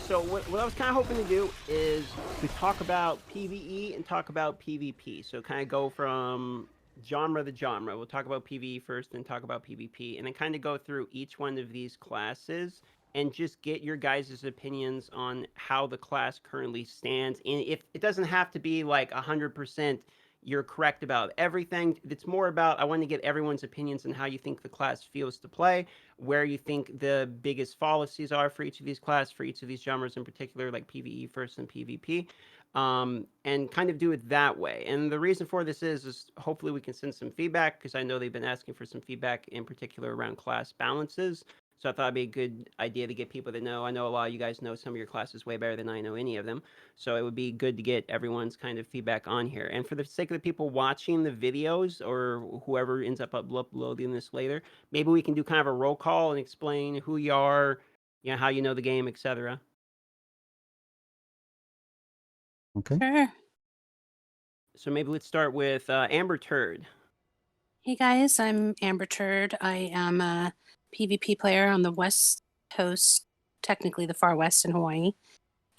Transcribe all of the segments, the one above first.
So what I was kind of hoping to do is we talk about PvE and talk about PvP. So kind of go from genre to genre. We'll talk about PvE first, then talk about PvP, and then kind of go through each one of these classes and just get your guys' opinions on how the class currently stands. And if it doesn't have to be like 100% you're correct about everything. It's more about I want to get everyone's opinions on how you think the class feels to play, where you think the biggest fallacies are for each of these classes, for each of these genres in particular, like PvE first and PvP, and kind of do it that way. And the reason for this is hopefully we can send some feedback because I know they've been asking for some feedback in particular around class balances. So I thought it'd be a good idea to get people to know. I know a lot of you guys know some of your classes way better than I know any of them. So it would be good to get everyone's kind of feedback on here. And for the sake of the people watching the videos or whoever ends up uploading this later, maybe we can do kind of a roll call and explain who you are, how you know the game, etc. Okay. Sure. So maybe let's start with Amber Turd. Hey guys, I'm Amber Turd. I am a PvP player on the West Coast, technically the far west in Hawaii.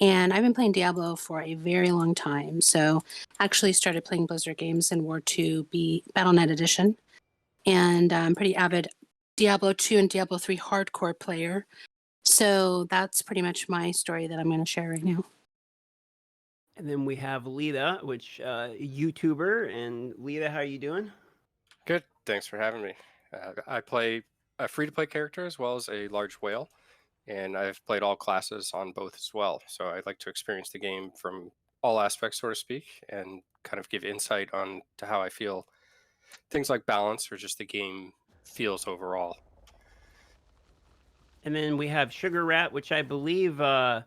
And I've been playing Diablo for a very long time. So actually started playing Blizzard games in War 2 Battle.net Edition. And I'm pretty avid Diablo 2 and Diablo 3 hardcore player. So that's pretty much my story that I'm going to share right now. And then we have Lita, which YouTuber. And Lita, how are you doing? Good. Thanks for having me. I play a free-to-play character as well as a large whale, and I've played all classes on both as well. So I like to experience the game from all aspects, so to speak, and kind of give insight on to how I feel things like balance or just the game feels overall. And then we have Sugar Rat, which I believe you're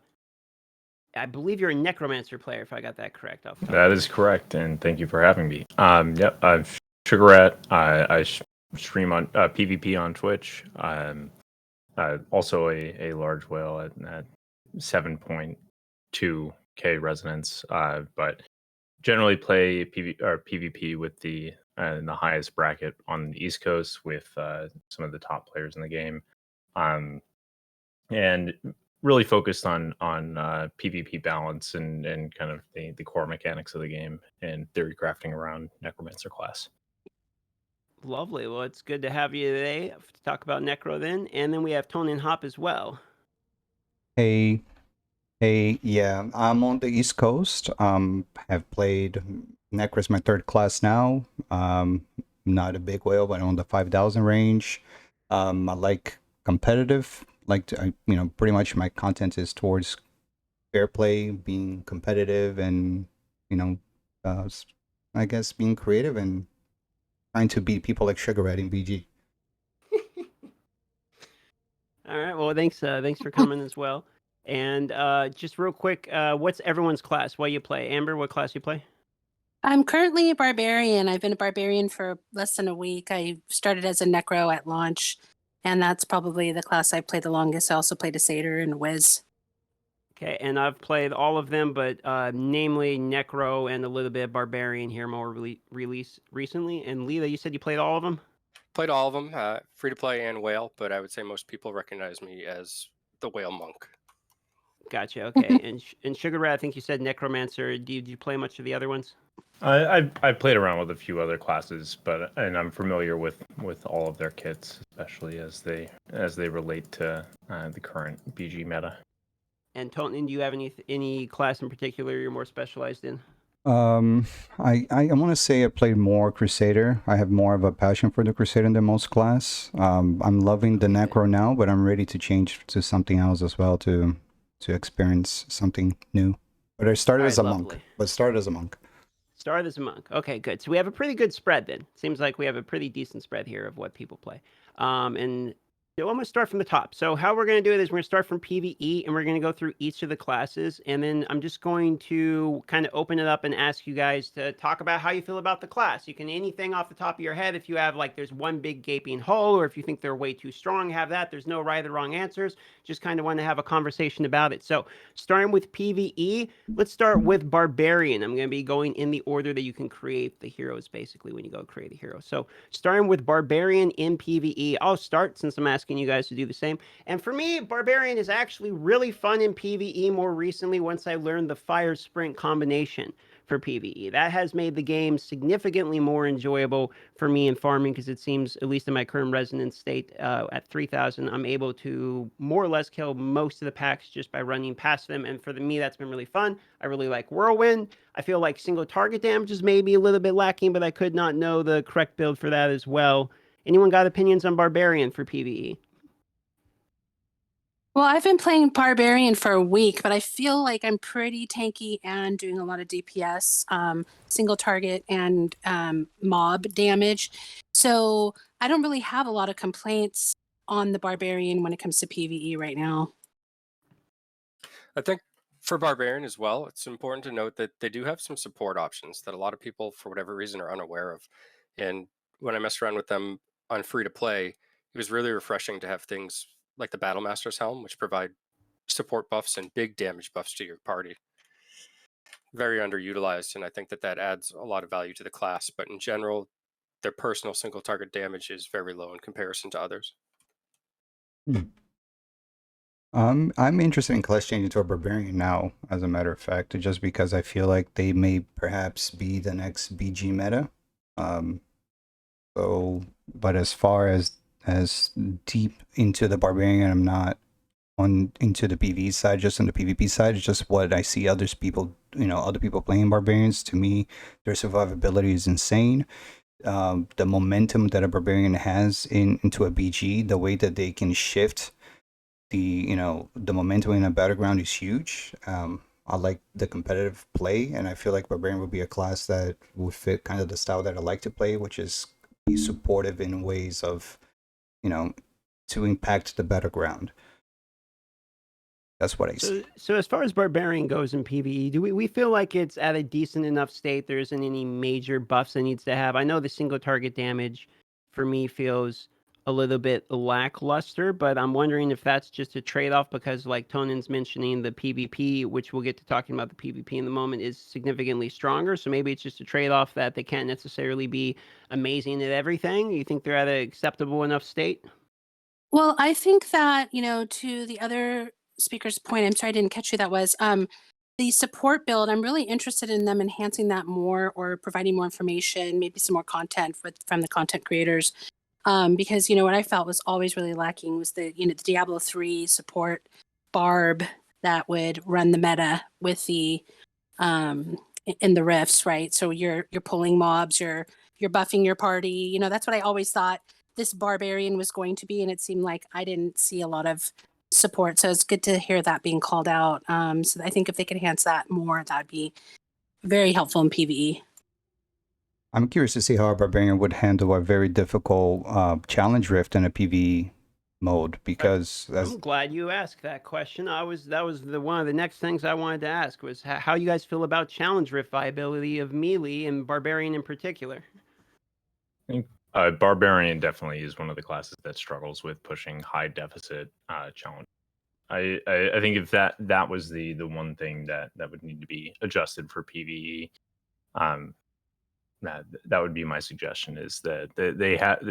a Necromancer player, if I got that correct. That is correct, and thank you for having me. Yep, I'm Sugar Rat. I stream on PvP on Twitch. I'm also a large whale at 7.2k resonance, but generally play PvP with the highest bracket on the East Coast with some of the top players in the game, and really focused on PvP balance and kind of the core mechanics of the game and theory crafting around Necromancer class. Lovely. Well, it's good to have you today to talk about Necro then. And then we have Tone and Hop as well. Hey, yeah, I'm on the East Coast. Have played Necro is my third class now. Not a big whale, but on the 5,000 range. I like competitive. Like to, pretty much my content is towards fair play, being competitive, and I guess being creative and trying to beat people like Sugar Rat in BG. All right. Well, thanks for coming as well. And just real quick, what's everyone's class? What you play? Amber, what class you play? I'm currently a barbarian. I've been a barbarian for less than a week. I started as a necro at launch, and that's probably the class I played the longest. I also played a satyr and a whiz. Okay, and I've played all of them, but namely Necro and a little bit of Barbarian here more release recently. And Leela, you said you played all of them? Played all of them, free to play and whale, but I would say most people recognize me as the whale monk. Gotcha. Okay, and Sugar Rat, I think you said Necromancer. Did you play much of the other ones? I played around with a few other classes, and I'm familiar with all of their kits, especially as they relate to the current BG meta. And Toten, do you have any class in particular you're more specialized in? I want to say I played more Crusader. I have more of a passion for the Crusader than most class. I'm loving the Necro now, but I'm ready to change to something else as well to experience something new. But I started as a monk. Started as a monk. Okay, good. So we have a pretty good spread then. Seems like we have a pretty decent spread here of what people play. And so I'm going to start from the top. So how we're going to do it is we're going to start from PvE and we're going to go through each of the classes. And then I'm just going to kind of open it up and ask you guys to talk about how you feel about the class. You can anything off the top of your head. If you have like there's one big gaping hole or if you think they're way too strong, have that. There's no right or wrong answers. Just kind of want to have a conversation about it. So starting with PvE, let's start with Barbarian. I'm going to be going in the order that you can create the heroes basically when you go create a hero. So starting with Barbarian in PvE, I'll start since I'm asking asking you guys to do the same. And for me, Barbarian is actually really fun in PvE more recently once I learned the Fire Sprint combination for PvE. That has made the game significantly more enjoyable for me in farming because it seems, at least in my current resonance state at 3,000, I'm able to more or less kill most of the packs just by running past them. And for me, that's been really fun. I really like Whirlwind. I feel like single target damage is maybe a little bit lacking, but I could not know the correct build for that as well. Anyone got opinions on Barbarian for PvE? Well, I've been playing Barbarian for a week, but I feel like I'm pretty tanky and doing a lot of DPS, single target and mob damage. So I don't really have a lot of complaints on the Barbarian when it comes to PvE right now. I think for Barbarian as well, it's important to note that they do have some support options that a lot of people, for whatever reason, are unaware of. And when I messed around with them on free to play, it was really refreshing to have things like the Battlemaster's Helm, which provide support buffs and big damage buffs to your party. Very underutilized, and I think that adds a lot of value to the class. But in general, their personal single target damage is very low in comparison to others. I'm interested in class changing to a barbarian now, as a matter of fact, just because I feel like they may perhaps be the next BG meta. So, but as far as deep into the barbarian, I'm not on into the PvE side, just on the PvP side. It's just what I see other people, other people playing barbarians. To me, their survivability is insane. The momentum that a barbarian has into a BG, the way that they can shift the momentum in a battleground is huge. I like the competitive play, and I feel like barbarian would be a class that would fit kind of the style that I like to play, which is be supportive in ways of to impact the battleground. That's what I see. So as far as Barbarian goes in PvE, do we feel like it's at a decent enough state? There isn't any major buffs it needs to have. I know the single target damage for me feels a little bit lackluster, but I'm wondering if that's just a trade-off because, like Tonan's mentioning, the PvP, which we'll get to talking about the PvP in the moment, is significantly stronger. So maybe it's just a trade-off that they can't necessarily be amazing at everything. You think they're at an acceptable enough state? Well, I think that, to the other speaker's point, I'm sorry I didn't catch who that was. The support build, I'm really interested in them enhancing that more or providing more information, maybe some more content from the content creators. Because, what I felt was always really lacking was the Diablo 3 support barb that would run the meta with the in the rifts, right? So you're pulling mobs, you're buffing your party. That's what I always thought this barbarian was going to be, and it seemed like I didn't see a lot of support. So it's good to hear that being called out. So I think if they could enhance that more, that'd be very helpful in PvE. I'm curious to see how a barbarian would handle a very difficult challenge rift in a PvE mode, because I'm glad you asked that question. That was one of the next things I wanted to ask was how you guys feel about challenge rift viability of melee and barbarian in particular. I think barbarian definitely is one of the classes that struggles with pushing high deficit challenge. I think if that was the one thing that would need to be adjusted for PvE, that would be my suggestion, is that they have,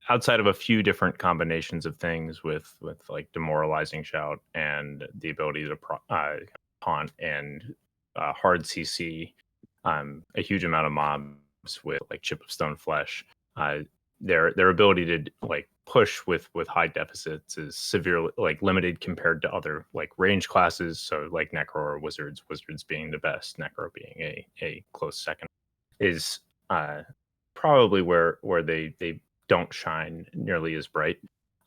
outside of a few different combinations of things with like demoralizing shout and the ability to taunt and hard CC, a huge amount of mobs with like chip of stone flesh, their ability to like push with high deficits is severely like limited compared to other like range classes. So like Necro or Wizards being the best, Necro being a close second, is probably where they don't shine nearly as bright.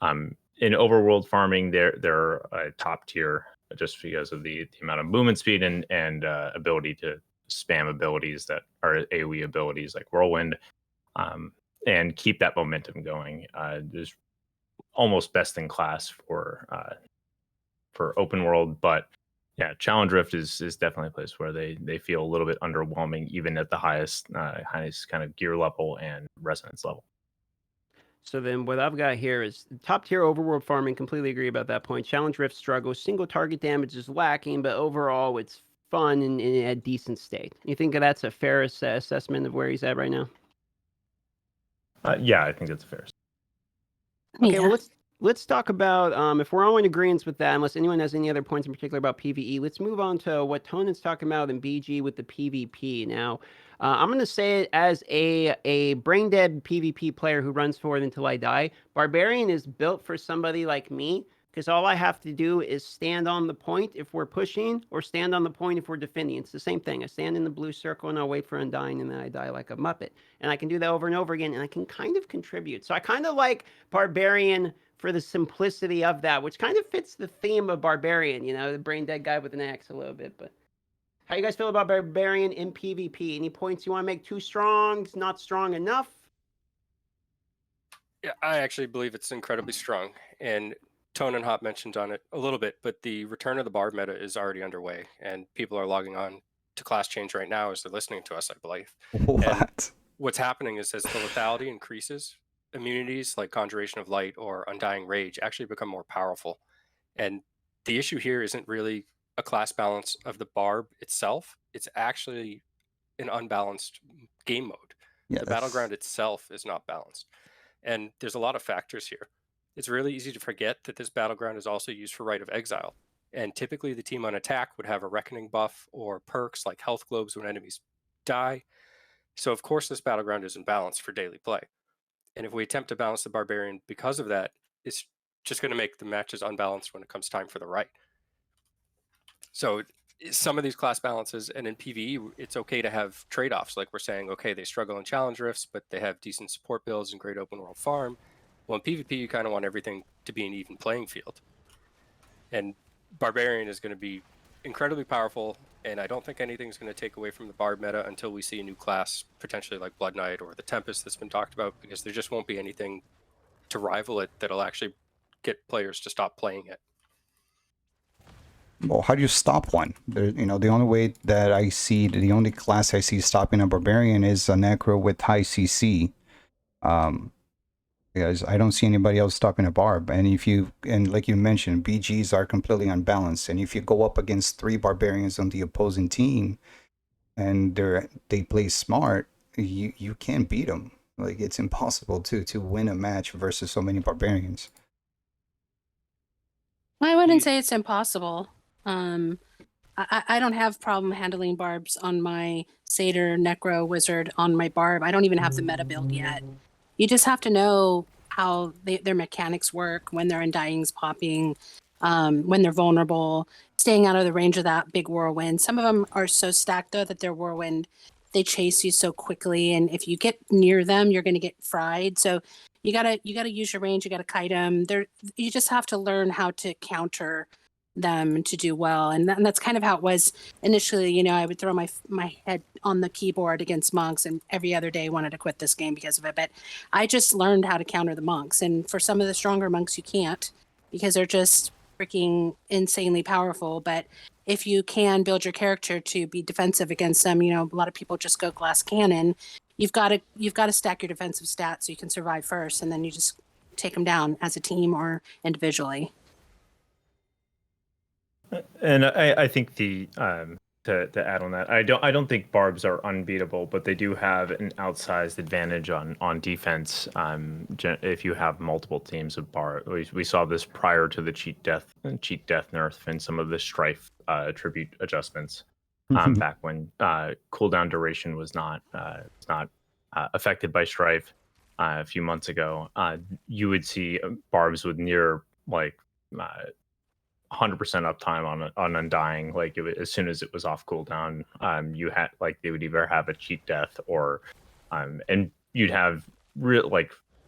In overworld farming, they're top tier just because of the amount of movement speed and ability to spam abilities that are AoE abilities like Whirlwind, and keep that momentum going. There's almost best in class for open world, but yeah, Challenge Rift is definitely a place where they feel a little bit underwhelming, even at the highest kind of gear level and resonance level. So then what I've got here is top tier overworld farming. Completely agree about that point. Challenge Rift struggles. Single target damage is lacking, but overall it's fun and in a decent state. You think that's a fair assessment of where he's at right now? Yeah, I think that's fair. Okay, Yeah. well let's talk about if we're all in agreement with that. Unless anyone has any other points in particular about PVE, let's move on to what Tonan's talking about in BG with the PvP. Now, I'm going to say it as a brain dead PvP player who runs forward until I die. Barbarian is built for somebody like me, because all I have to do is stand on the point if we're pushing, or stand on the point if we're defending. It's the same thing. I stand in the blue circle and I'll wait for Undying, and then I die like a Muppet. And I can do that over and over again, and I can kind of contribute. So I kind of like Barbarian for the simplicity of that, which kind of fits the theme of Barbarian, you know, the brain dead guy with an axe a little bit. But how you guys feel about Barbarian in PvP? Any points you want to make? Too strong, not strong enough? Yeah, I actually believe it's incredibly strong. And Tone and Hop mentioned on it a little bit, but the return of the Barb meta is already underway, and people are logging on to class change right now as they're listening to us, I believe. What? And what's happening is as the lethality increases, immunities like Conjuration of Light or Undying Rage actually become more powerful. And the issue here isn't really a class balance of the Barb itself, it's actually an unbalanced game mode. Yeah, The battleground itself is not balanced. And there's a lot of factors here. It's really easy to forget that this battleground is also used for Rite of Exile. And typically the team on attack would have a Reckoning buff or perks like health globes when enemies die. So of course this battleground isn't balanced for daily play. And if we attempt to balance the Barbarian because of that, it's just going to make the matches unbalanced when it comes time for the Rite. So some of these class balances, and in PvE, it's okay to have trade-offs. Like we're saying, okay, they struggle in challenge rifts, but they have decent support builds and great open world farm. Well, in PvP, you kind of want everything to be an even playing field. And Barbarian is going to be incredibly powerful, and I don't think anything's going to take away from the Barb meta until we see a new class, potentially like Blood Knight or the Tempest that's been talked about, because there just won't be anything to rival it that'll actually get players to stop playing it. Well, how do you stop one? You know, the only way that I see, the only class I see stopping a Barbarian is a Necro with high CC. Because I don't see anybody else stopping a Barb. And like you mentioned, BGs are completely unbalanced. And if you go up against 3 Barbarians on the opposing team, and they play smart, you can't beat them. Like, it's impossible to win a match versus so many Barbarians. I wouldn't say it's impossible. I don't have problem handling barbs on my Satyr, Necro, Wizard on my Barb. I don't even have the meta build yet. You just have to know how their mechanics work, when their Undying's popping, when they're vulnerable, staying out of the range of that big Whirlwind. Some of them are so stacked, though, that their Whirlwind, they chase you so quickly, and if you get near them, you're going to get fried. So you gotta use your range. You gotta kite them. You just have to learn how to counter them to do well, and that's kind of how it was initially. You know, I would throw my head on the keyboard against monks, and every other day wanted to quit this game because of it. But I just learned how to counter the monks, and for some of the stronger monks, you can't, because they're just freaking insanely powerful. But if you can build your character to be defensive against them, you know, a lot of people just go glass cannon. You've got to stack your defensive stats so you can survive first, and then you just take them down as a team or individually. And I think to add on that, I don't think Barbs are unbeatable, but they do have an outsized advantage on defense. If you have multiple teams of Barb, we saw this prior to the cheat death nerf and some of the Strife attribute adjustments. Back when cooldown duration was not affected by Strife a few months ago, you would see Barbs with near 100% uptime on Undying. Like as soon as it was off cooldown, you had they would either have a cheat death or and you'd have real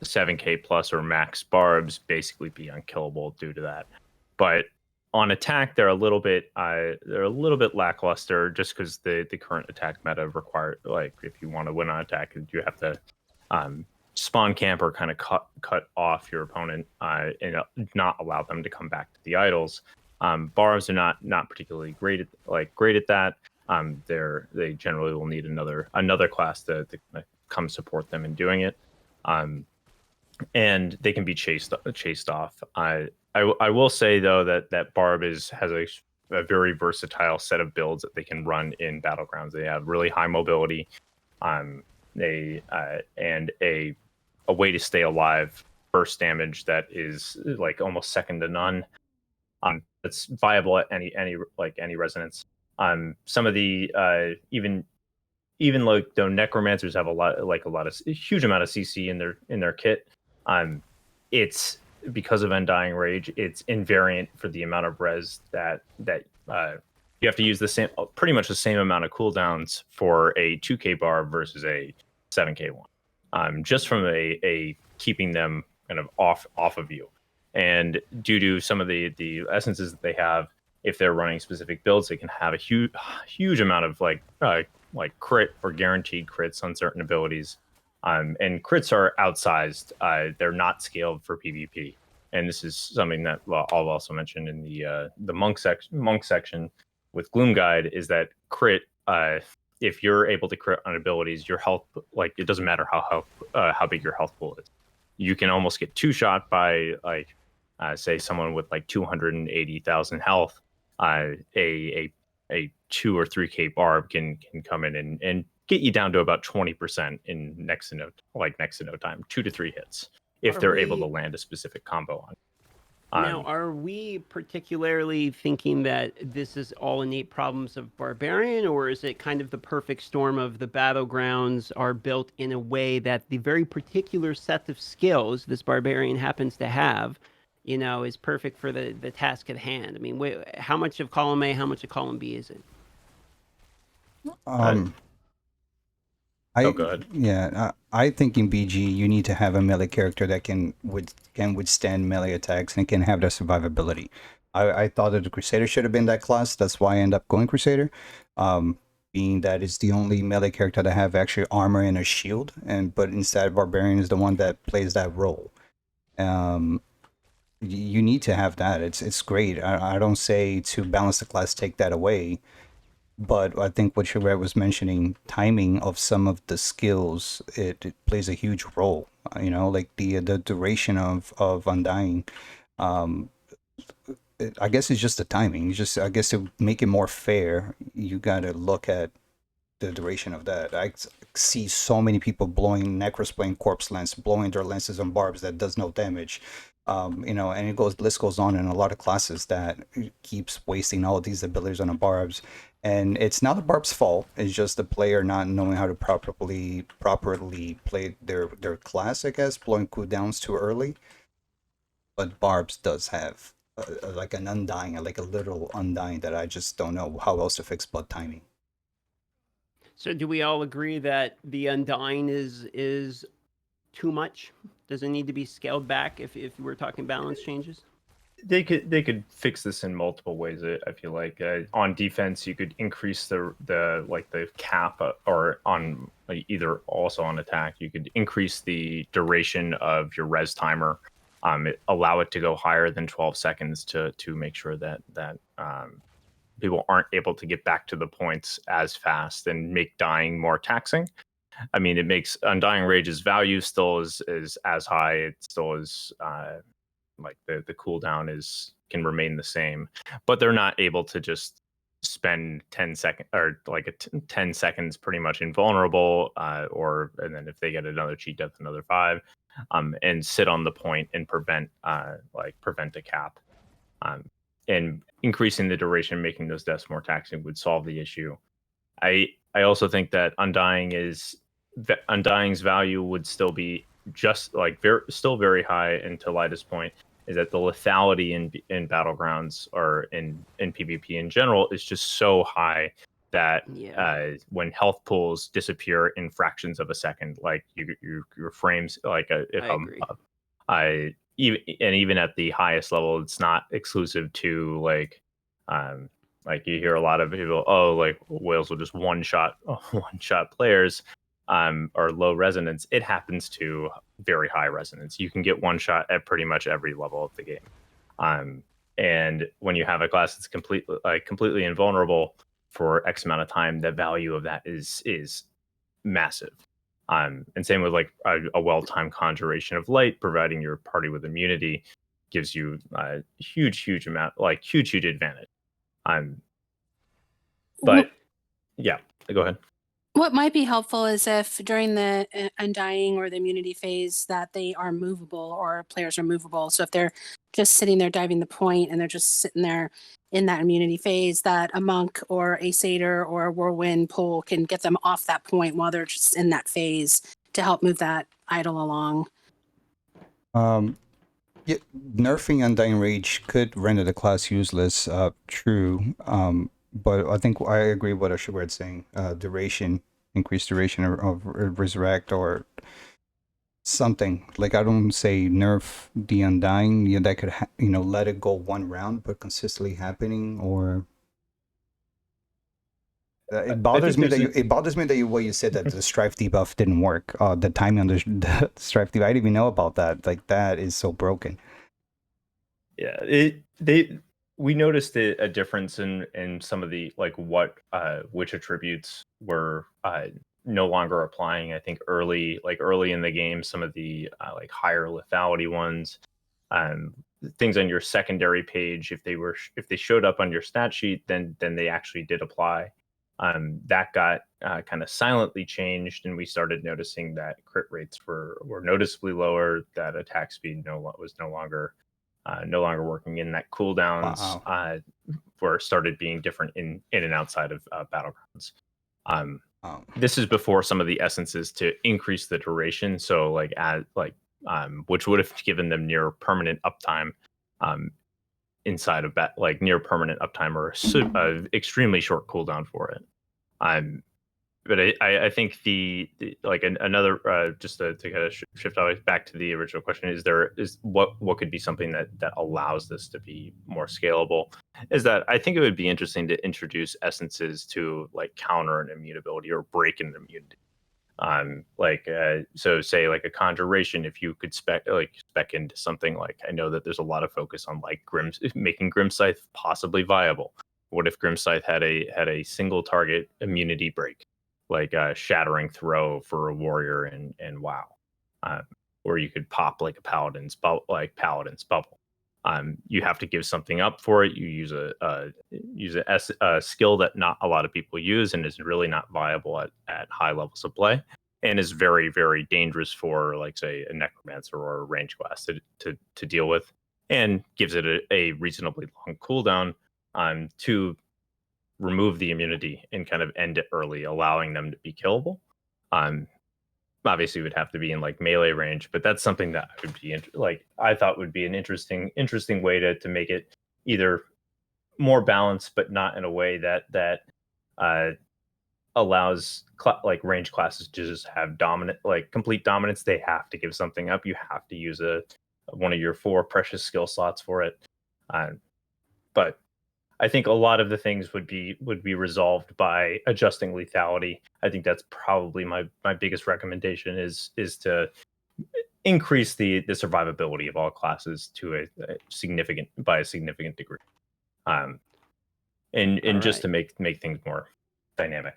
7k plus or max Barbs basically be unkillable due to that. But on attack, they're a little bit lackluster, just because the current attack meta require, if you want to win on attack, you have to spawn camp or kind of cut off your opponent and not allow them to come back to the idols. Barbs are not particularly great at that. They generally will need another class to come support them in doing it. And they can be chased off. I will say though that Barb has a very versatile set of builds that they can run in battlegrounds. They have really high mobility, and a way to stay alive burst damage that is like almost second to none. That's viable at any resonance. Some of the even like though necromancers have a huge amount of CC in their kit, it's because of Undying Rage, it's invariant for the amount of res that you have to use pretty much the same amount of cooldowns for a 2K bar versus a 7K one. Just from a keeping them kind of off of you. And due to some of the essences that they have, if they're running specific builds, they can have a huge amount of like crit or guaranteed crits on certain abilities. And crits are outsized. They're not scaled for PvP. And this is something that I'll also mention in the monk section with Gloom Guide, is that crit, if you're able to crit on abilities, your health, like it doesn't matter how big your health pool is. You can almost get two-shot by say someone with like 280,000 health. A 2 or 3K barb can come in and get you down to about 20% in next to no time, 2 to 3 hits, if they're able to land a specific combo on. Now, are we particularly thinking that this is all innate problems of Barbarian, or is it kind of the perfect storm of the battlegrounds are built in a way that the very particular set of skills this Barbarian happens to have, is perfect for the task at hand? I mean, how much of column A, how much of column B is it? Go ahead. Yeah, I think in BG you need to have a melee character that can withstand melee attacks and can have that survivability. I thought that the Crusader should have been that class. That's why I end up going Crusader, being that it's the only melee character that have actually armor and a shield, but instead Barbarian is the one that plays that role. You need to have that. It's great. I don't say to balance the class take that away. But I think what Shabert was mentioning, timing of some of the skills, it plays a huge role. Like the duration of Undying. I guess it's just the timing. I guess to make it more fair, you gotta look at the duration of that. I see so many people blowing Necros playing Corpse Lance, blowing their lances on barbs that does no damage. And list goes on in a lot of classes that keeps wasting all these abilities on the barbs. And it's not the barb's fault. It's just the player not knowing how to properly play their class, I guess, blowing cooldowns too early. But barbs does have like an undying, like a literal undying that I just don't know how else to fix but timing. So do we all agree that the Undying is too much? Does it need to be scaled back if we're talking balance changes? They could fix this in multiple ways. I feel like on defense you could increase the cap, or on either also on attack you could increase the duration of your res timer. Allow it to go higher than 12 seconds to make sure that people aren't able to get back to the points as fast, and make dying more taxing. I mean, it makes Undying Rage's value still is as high. It still is like the cooldown can remain the same, but they're not able to just spend 10 seconds or 10 seconds pretty much invulnerable, and then if they get another cheat death, another 5, and sit on the point and prevent a cap. And increasing the duration, making those deaths more taxing, would solve the issue. I also think that Undying's value would still be just still very high. And to Lida's point, is that the lethality in battlegrounds, or in PvP in general, is just so high that when health pools disappear in fractions of a second, like your frames, even at the highest level, it's not exclusive to like you hear a lot of people, whales will just one shot players, or low resonance. It happens to very high resonance. You can get one shot at pretty much every level of the game. And when you have a class that's completely invulnerable for X amount of time, the value of that is massive. And same with a well-timed conjuration of light, providing your party with immunity, gives you a huge advantage. But yeah, go ahead. What might be helpful is if during the undying or the immunity phase that they are movable or players are movable. So if they're just sitting there diving the point and they're just sitting there in that immunity phase, that a monk or a satyr or a whirlwind pole can get them off that point while they're just in that phase to help move that idol along. Yeah, nerfing Undying Rage could render the class useless. True. But I think I agree with what Ashwar's saying. Duration, increased duration of resurrect or something. Like I don't say nerf the Undying. Yeah, that could let it go one round, but consistently happening or. It bothers me that what you said that the strife debuff didn't work. The timing on the strife debuff, I didn't even know about that. Like that is so broken. Yeah, we noticed a difference in some of the which attributes were no longer applying. I think early in the game, some of the higher lethality ones, things on your secondary page, if they showed up on your stat sheet, then they actually did apply. That got kind of silently changed, and we started noticing that crit rates were noticeably lower. That attack speed was no longer working, in that cooldowns were started being different in and outside of battlegrounds. This is before some of the essences to increase the duration, so which would have given them near permanent uptime inside of near permanent uptime or extremely short cooldown for it. But I think another just to kind of shift back to the original question, is what could be something that allows this to be more scalable, is that I think it would be interesting to introduce essences to counter an immutability or break an immunity. So say a conjuration, if you could spec into something I know that there's a lot of focus on making Grim Scythe possibly viable. What if Grim Scythe had a single target immunity break, Shattering Throw for a warrior and WoW, or you could pop a Paladin's Bubble. You have to give something up for it. You use a skill that not a lot of people use and is really not viable at high levels of play, and is very, very dangerous for say a necromancer or a range class to deal with, and gives it a reasonably long cooldown to remove the immunity and kind of end it early, allowing them to be killable. Obviously would have to be in melee range, but that's something that would be I thought would be an interesting way to make it either more balanced, but not in a way that allows range classes to just have complete dominance. They have to give something up. You have to use one of your 4 precious skill slots for it. But I think a lot of the things would be resolved by adjusting lethality. I think that's probably my biggest recommendation is to increase the survivability of all classes to a significant degree, and just to make things more dynamic.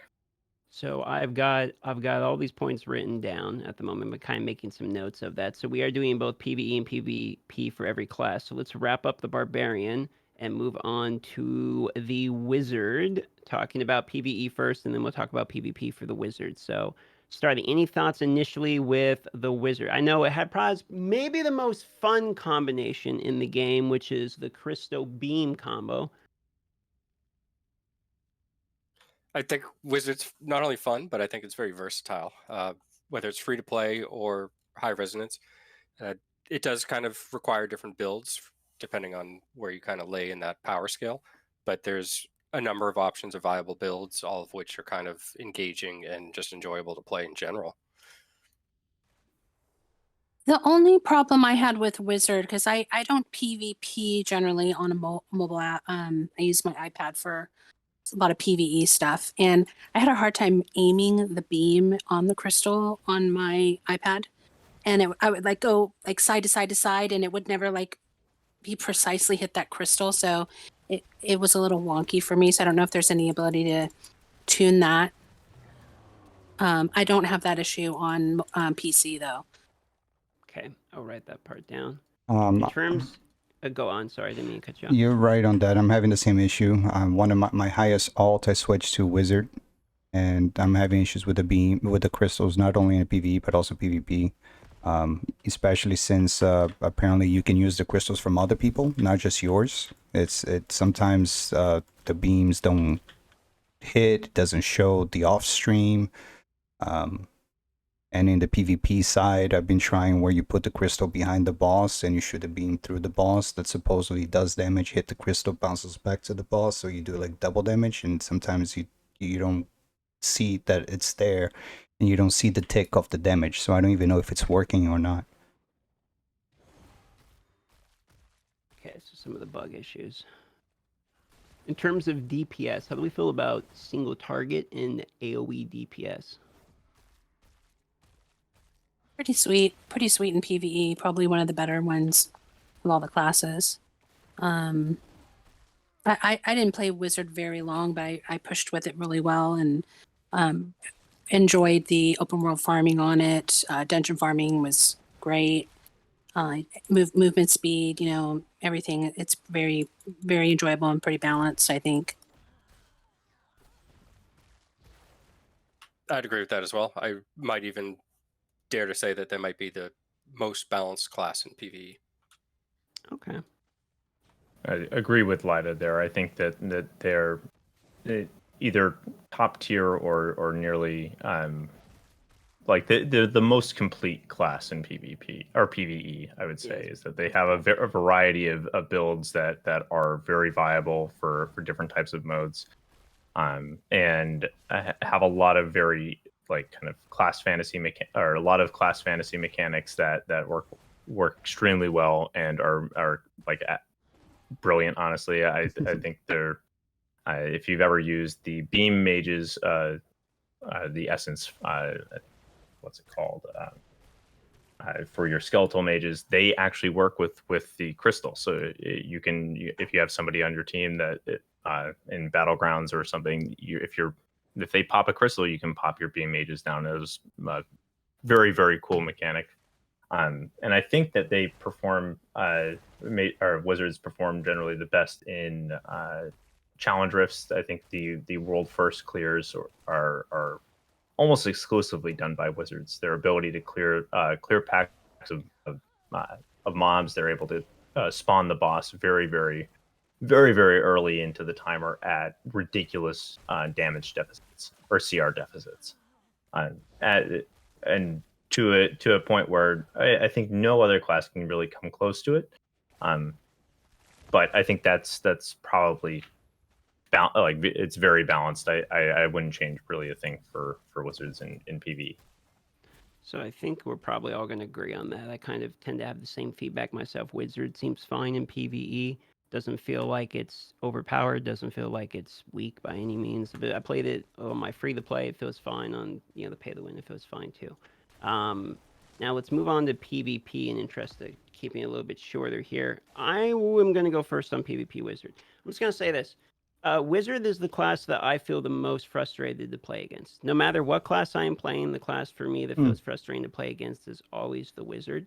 So I've got all these points written down at the moment, but kind of making some notes of that. So we are doing both PvE and PvP for every class. So let's wrap up the Barbarian and move on to the Wizard, talking about PvE first, and then we'll talk about PvP for the Wizard. So starting, any thoughts initially with the Wizard? I know it had probably maybe the most fun combination in the game, which is the Crystal Beam combo. I think Wizard's not only fun, but I think it's very versatile. Whether it's free to play or high resonance, it does kind of require different builds depending on where you kind of lay in that power scale. But there's a number of options of viable builds, all of which are kind of engaging and just enjoyable to play in general. The only problem I had with Wizard, because I don't PvP generally on a mobile app. I use my iPad for a lot of PvE stuff, and I had a hard time aiming the beam on the crystal on my iPad, and I would go side to side to side, and it would never be precisely hit that crystal. So it was a little wonky for me. So I don't know if there's any ability to tune that. I don't have that issue on PC though. Okay, I'll write that part down. In terms, go on. Sorry, I didn't mean to cut you off. You're right on that. I'm having the same issue. One of my highest alt, I switched to Wizard, and I'm having issues with the beam, with the crystals, not only in PvE but also PvP. Especially since apparently you can use the crystals from other people, not just yours. It sometimes the beams don't hit, doesn't show the off stream. And in the PvP side, I've been trying where you put the crystal behind the boss and you shoot a beam through the boss that supposedly does damage, hit the crystal, bounces back to the boss, so you do like double damage, and sometimes you don't see that it's there and you don't see the tick of the damage, so I don't even know if it's working or not. Okay, so some of the bug issues. In terms of DPS, how do we feel about single target and AoE DPS? Pretty sweet in PvE. Probably one of the better ones of all the classes. I didn't play Wizard very long, but I pushed with it really well and enjoyed the open world farming on it. Dungeon farming was great. Movement speed, everything. It's very, very enjoyable and pretty balanced, I think. I'd agree with that as well. I might even dare to say that they might be the most balanced class in PvE. Okay. I agree with Lida there. I think that they're either top tier or nearly like they're the most complete class in PvP or PvE. I would say is that they have a variety of builds that are very viable for different types of modes, and have a lot of very like kind of class fantasy or a lot of class fantasy mechanics that work extremely well and are like brilliant. Honestly, I think they're if you've ever used the beam mages, the essence, what's it called, for your skeletal mages, they actually work with the crystal. So you can, if you have somebody on your team that in battlegrounds or something, if they pop a crystal, you can pop your beam mages down. It was very, very cool mechanic. And I think that they perform, or wizards perform generally the best in challenge rifts. I think the world first clears are almost exclusively done by wizards. Their ability to clear packs of mobs, they're able to spawn the boss very, very, very, very early into the timer at ridiculous damage deficits or CR deficits, and to a point where I think no other class can really come close to it. But I think that's probably like it's very balanced. I wouldn't change really a thing for wizards in PvE. So I think we're probably all going to agree on that. I kind of tend to have the same feedback myself. Wizard seems fine in PvE. Doesn't feel like it's overpowered. Doesn't feel like it's weak by any means. But I played it on my free to play. It feels fine. On the pay to win, it feels fine too. Now let's move on to PvP and interested. Keeping it a little bit shorter here. I am going to go first on PvP Wizard. I'm just going to say this. Wizard is the class that I feel the most frustrated to play against. No matter what class I am playing, the class for me that feels frustrating to play against is always the Wizard.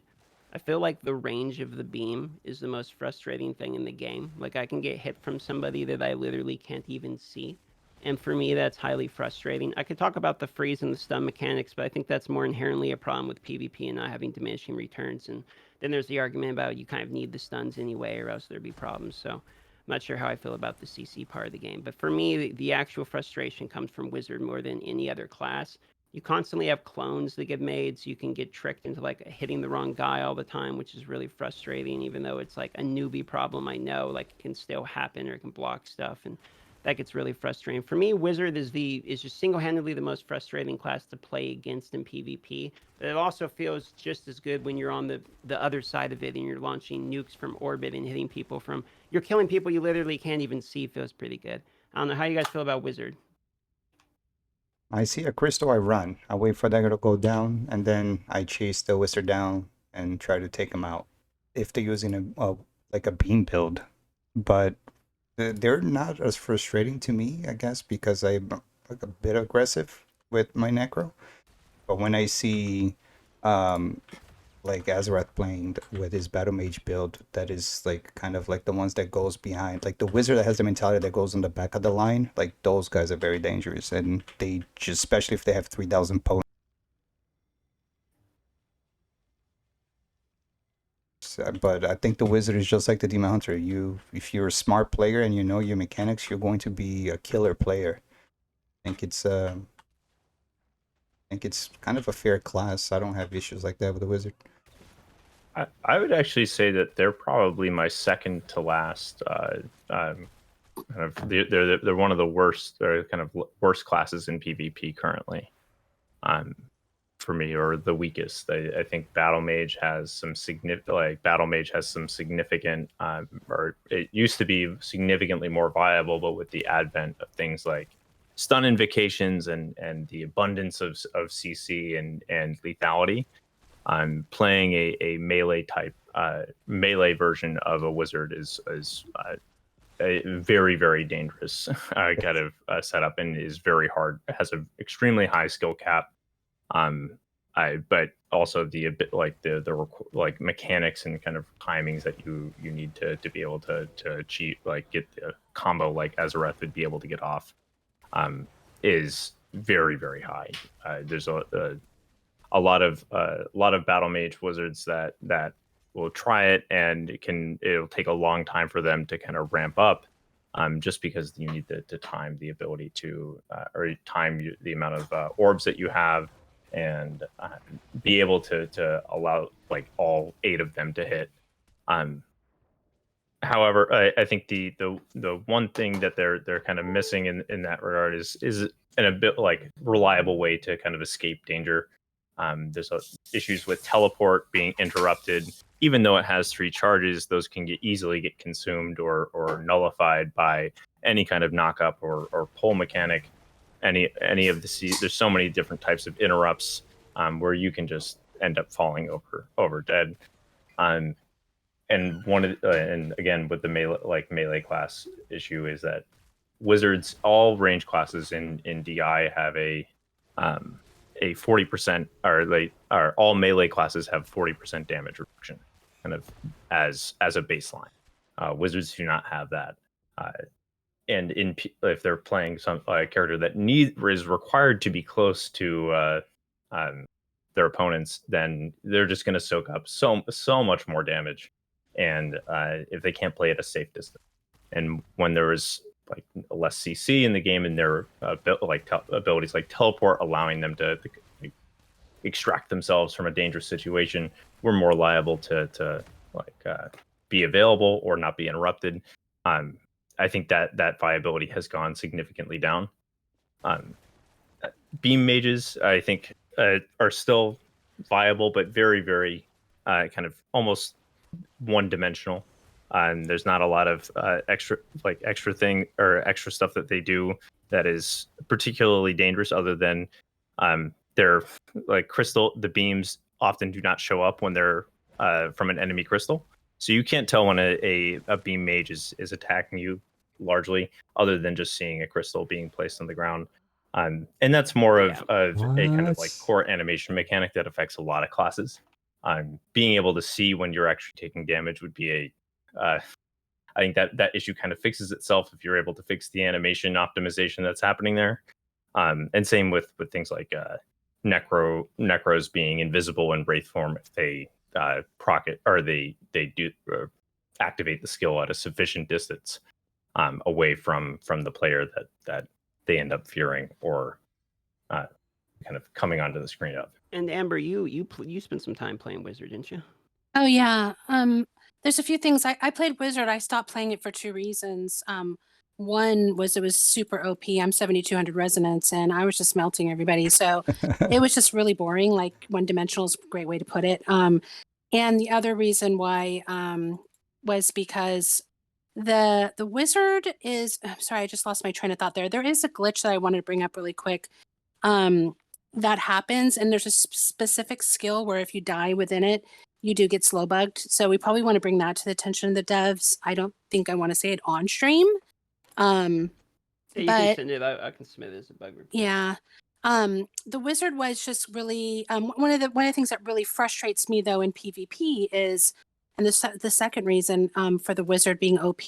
I feel like the range of the beam is the most frustrating thing in the game. Like I can get hit from somebody that I literally can't even see. And for me, that's highly frustrating. I could talk about the freeze and the stun mechanics, but I think that's more inherently a problem with PvP and not having diminishing returns. And then there's the argument about you kind of need the stuns anyway, or else there'd be problems. So I'm not sure how I feel about the CC part of the game. But for me, the actual frustration comes from Wizard more than any other class. You constantly have clones that get made, so you can get tricked into like hitting the wrong guy all the time, which is really frustrating, even though it's like a newbie problem. I know like it can still happen or it can block stuff, and that gets really frustrating. For me, Wizard is just single-handedly the most frustrating class to play against in PvP. But it also feels just as good when you're on the other side of it and you're launching nukes from orbit and hitting people from... You're killing people you literally can't even see. Feels pretty good. I don't know how you guys feel about Wizard. I see a crystal, I run. I wait for that to go down, and then I chase the wizard down and try to take him out. If they're using like a beam build, but they're not as frustrating to me, I guess, because I'm like a bit aggressive with my necro. But when I see like Azarath playing with his battle mage build that is like kind of like the ones that goes behind, like the wizard that has the mentality that goes on the back of the line. Like those guys are very dangerous, and they just, especially if they have 3,000 points. But I think the wizard is just like the demon hunter. If you're a smart player and you know your mechanics, you're going to be a killer player. I think it's kind of a fair class. I don't have issues like that with the wizard. I would actually say that they're probably my second to last. Kind of, they're one of the worst, or kind of worst classes in PvP currently. For me, or the weakest. I think Battle Mage has some significant, or it used to be significantly more viable, but with the advent of things like stun invocations and the abundance of CC and lethality, I'm playing a melee type melee version of a wizard is a very, very dangerous kind of setup, and is very hard. It has an extremely high skill cap. But also the like mechanics and kind of timings that you need to be able to achieve, like get the combo like Azarath would be able to get off, is very, very high. There's a lot of battle mage wizards that will try it, and it'll take a long time for them to kind of ramp up, just because you need to time the ability to or time the amount of orbs that you have, and be able to allow like all 8 of them to hit. However, I think the one thing that they're kind of missing in that regard is a bit like reliable way to kind of escape danger. There's issues with teleport being interrupted. Even though it has 3 charges, those can easily get consumed or nullified by any kind of knock-up or pull mechanic. Any of the there's so many different types of interrupts, where you can just end up falling over dead. And and again, with the melee class issue, is that wizards, all range classes in DI have a 40%, or all melee classes have 40% damage reduction, kind of as a baseline. Wizards do not have that. And if they're playing some character that is required to be close to their opponents, then they're just going to soak up so much more damage. And if they can't play at a safe distance, and when there is like less CC in the game, and their abilities like teleport allowing them to extract themselves from a dangerous situation, we're more liable to be available or not be interrupted. I think that viability has gone significantly down. Beam mages, I think, are still viable, but very, very kind of almost one-dimensional. There's not a lot of extra stuff that they do that is particularly dangerous, other than they're like crystal. The beams often do not show up when they're from an enemy crystal, so you can't tell when a beam mage is attacking you, largely, other than just seeing a crystal being placed on the ground. And that's more of a kind of like core animation mechanic that affects a lot of classes. Being able to see when you're actually taking damage would be I think that issue kind of fixes itself if you're able to fix the animation optimization that's happening there. And same with things like necros being invisible in wraith form if they proc it, or they do activate the skill at a sufficient distance away from the player that they end up fearing or kind of coming onto the screen of. And Amber, you spent some time playing Wizard, didn't you? Oh yeah. There's a few things. I played Wizard. I stopped playing it for 2 reasons. One was it was super OP. I'm 7,200 resonance, and I was just melting everybody. So it was just really boring. Like one-dimensional is a great way to put it. And the other reason why was because the wizard is. I'm sorry, I just lost my train of thought there. There is a glitch that I wanted to bring up really quick. That happens, and there's a specific skill where if you die within it, you do get slow bugged. So we probably want to bring that to the attention of the devs. I don't think I want to say it on stream. Yeah, you can send it. I can submit it as a bug report. Yeah. The wizard was just really one of the things that really frustrates me though in PvP is, and the second reason for the wizard being OP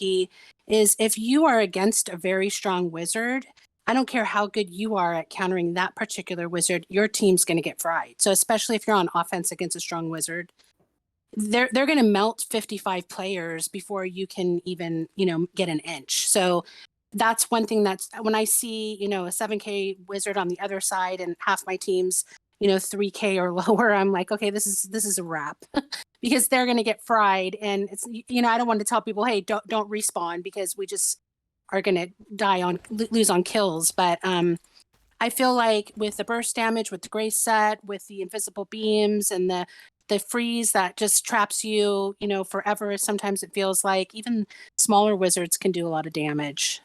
is if you are against a very strong wizard, I don't care how good you are at countering that particular wizard, your team's going to get fried. So especially if you're on offense against a strong wizard, they're going to melt 55 players before you can even get an inch. So that's one thing that's when I see a 7K wizard on the other side and half my team's 3K or lower, I'm like, okay, this is a wrap. Because they're going to get fried. And it's I don't want to tell people, hey, don't respawn, because we just are going to lose on kills. But I feel like with the burst damage, with the grace set, with the invisible beams and the freeze that just traps you forever, sometimes it feels like even smaller wizards can do a lot of damage.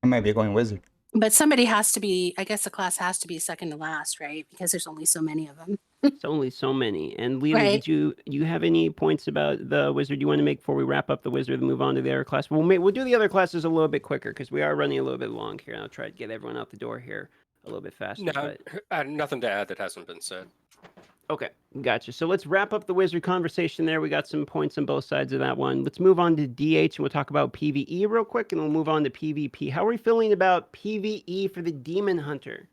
I might be going wizard. But somebody has to be, I guess the class has to be second to last, right? Because there's only so many of them. It's only so many. And Leela, Right. did you have any points about the wizard you want to make before we wrap up the wizard and move on to the other class? We'll do the other classes a little bit quicker because we are running a little bit long here. And I'll try to get everyone out the door here a little bit faster. No, nothing to add that hasn't been said. Okay, gotcha. So let's wrap up the wizard conversation there. We got some points on both sides of that one. Let's move on to DH and we'll talk about PvE real quick and we'll move on to PvP. How are we feeling about PvE for the Demon Hunter?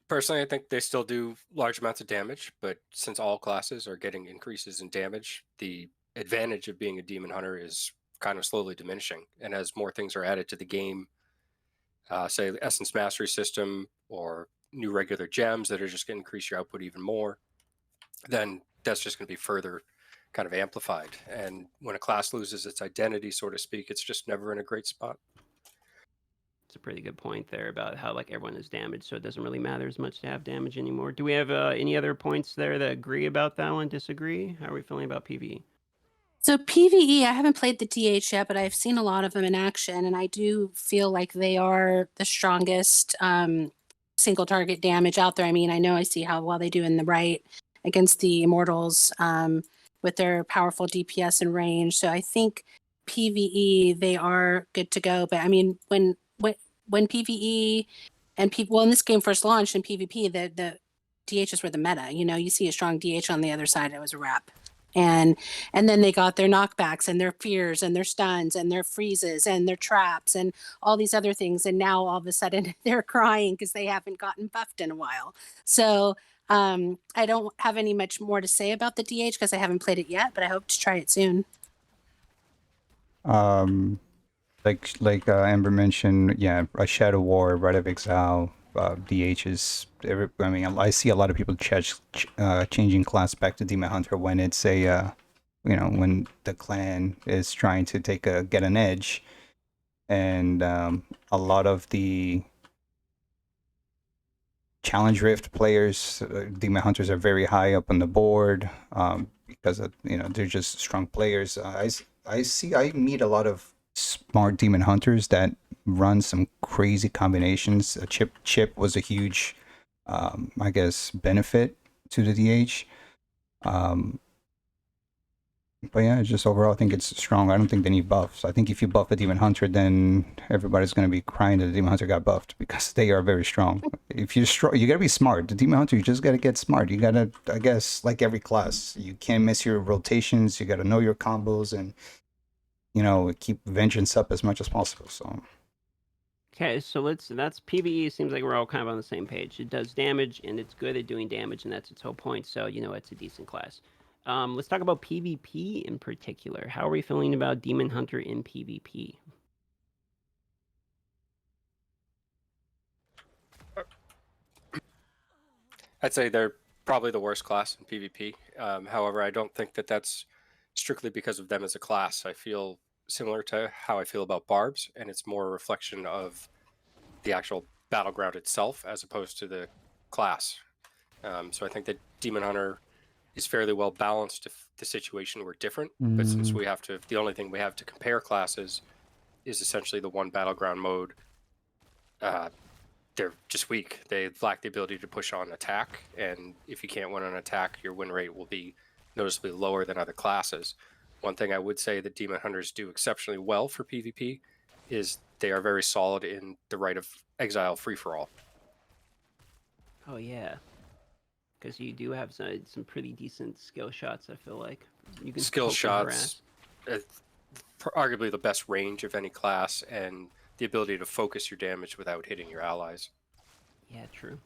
Personally, I think they still do large amounts of damage, but since all classes are getting increases in damage, the advantage of being a Demon Hunter is kind of slowly diminishing. And as more things are added to the game, say the Essence Mastery System or new regular gems that are just going to increase your output even more, then that's just going to be further kind of amplified. And when a class loses its identity, so to speak, it's just never in a great spot. It's a pretty good point there about how like everyone is damaged, so it doesn't really matter as much to have damage anymore. Do we have any other points there that agree about that one, disagree? How are we feeling about PvE? So PvE, I haven't played the DH yet, but I've seen a lot of them in action, and I do feel like they are the strongest single target damage out there. I mean, I know I see how well they do in the right against the Immortals with their powerful DPS and range. So I think PvE, they are good to go. But I mean, when PvE and people, well, in this game first launched in PvP, the DHs were the meta. You see a strong DH on the other side, it was a wrap. And then they got their knockbacks and their fears and their stuns and their freezes and their traps and all these other things. And now all of a sudden they're crying because they haven't gotten buffed in a while. So I don't have any much more to say about the DH because I haven't played it yet, but I hope to try it soon. Like Amber mentioned, yeah, a Shadow War, Rite of Exile, DH is. I mean, I see a lot of people changing class back to Demon Hunter when it's a, when the clan is trying to get an edge, and a lot of the Challenge Rift players, Demon Hunters are very high up on the board because they're just strong players. I meet a lot of smart Demon Hunters that run some crazy combinations. Chip was a huge, I guess, benefit to the DH. But yeah, just overall, I think it's strong. I don't think they need buffs. I think if you buff a Demon Hunter, then everybody's going to be crying that the Demon Hunter got buffed because they are very strong. If you're strong, you got to be smart. The Demon Hunter, you just got to get smart. You got to, I guess, like every class, you can't miss your rotations. You got to know your combos and, keep vengeance up as much as possible. So. Okay, so that's PvE. Seems like we're all kind of on the same page. It does damage, and it's good at doing damage, and that's its whole point. So, it's a decent class. Let's talk about PvP in particular. How are we feeling about Demon Hunter in PvP? I'd say they're probably the worst class in PvP. However, I don't think that that's strictly because of them as a class. I feel similar to how I feel about Barbs, and it's more a reflection of the actual battleground itself as opposed to the class. So I think that Demon Hunter is fairly well balanced if the situation were different. But since the only thing we have to compare classes is essentially the one battleground mode, they're just weak. They lack the ability to push on attack, and if you can't win on attack, your win rate will be noticeably lower than other classes. One thing I would say that Demon Hunters do exceptionally well for PvP is they are very solid in the Rite of Exile free-for-all. Oh yeah, because you do have some pretty decent skill shots. I feel like you can Skill poke and shots, harass. arguably the best range of any class, and the ability to focus your damage without hitting your allies. Yeah, true.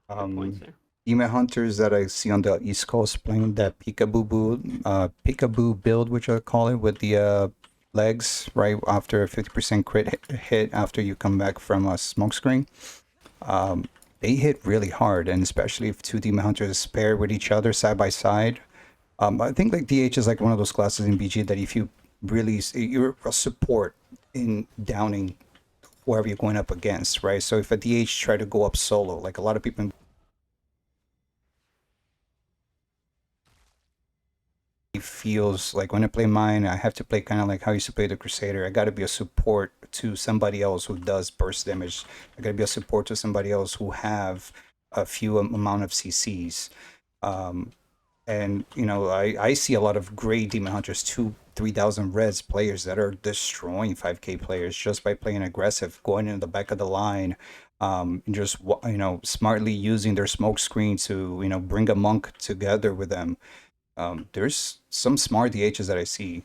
Good points there. Demon Hunters that I see on the East Coast playing that peekaboo build, which I call it, with the legs right after a 50% crit hit after you come back from a smokescreen. They hit really hard, and especially if two Demon Hunters pair with each other side by side. I think like DH is like one of those classes in BG that if you really you're a support in downing whoever you're going up against, right? So if a DH try to go up solo, like a lot of people feels like when I play mine, I have to play kind of like how I used to play the Crusader. I got to be a support to somebody else who does burst damage. I got to be a support to somebody else who have a few amount of CCs. And you know, I see a lot of great Demon Hunters 3,000 reds players that are destroying 5k players just by playing aggressive, going into the back of the line, and just smartly using their smoke screen to bring a monk together with them. There's some smart DHs that I see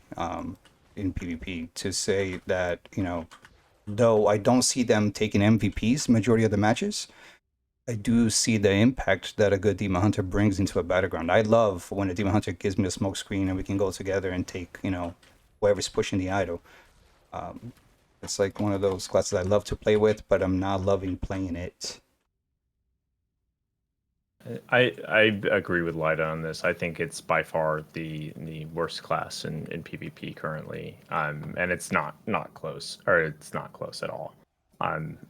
in PvP to say that, though I don't see them taking MVPs majority of the matches, I do see the impact that a good Demon Hunter brings into a battleground. I love when a Demon Hunter gives me a smoke screen and we can go together and take, whoever's pushing the idol. It's like one of those classes I love to play with, but I'm not loving playing it. I agree with Lida on this. I think it's by far the worst class in PvP currently, and it's not close, or it's not close at all.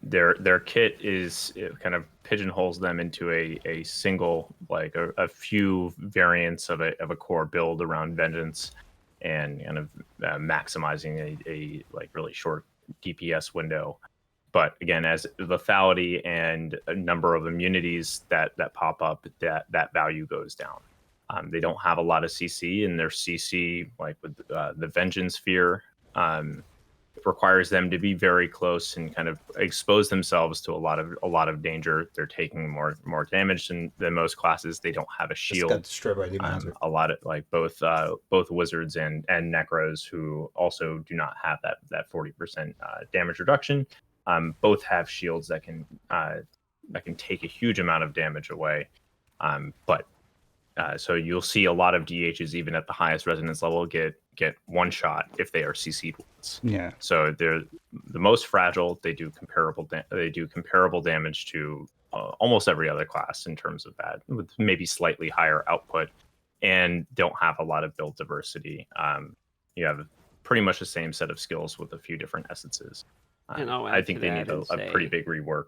Their kit it kind of pigeonholes them into a single, like a few variants of a core build around vengeance, and kind of maximizing a like really short DPS window. But again, as lethality and a number of immunities that pop up, that value goes down. They don't have a lot of CC, and their CC, like with the Vengeance Sphere, requires them to be very close and kind of expose themselves to a lot of danger. They're taking more damage than most classes. They don't have a shield. Just got destroyed by Demon Hunter. A lot of like both wizards and necros, who also do not have that 40% damage reduction. Both have shields that can take a huge amount of damage away, but so you'll see a lot of DHs even at the highest resonance level get one shot if they are CC'd once. Yeah. So they're the most fragile. They do comparable damage to almost every other class in terms of that, with maybe slightly higher output, and don't have a lot of build diversity. You have pretty much the same set of skills with a few different essences. I think they need a pretty big rework.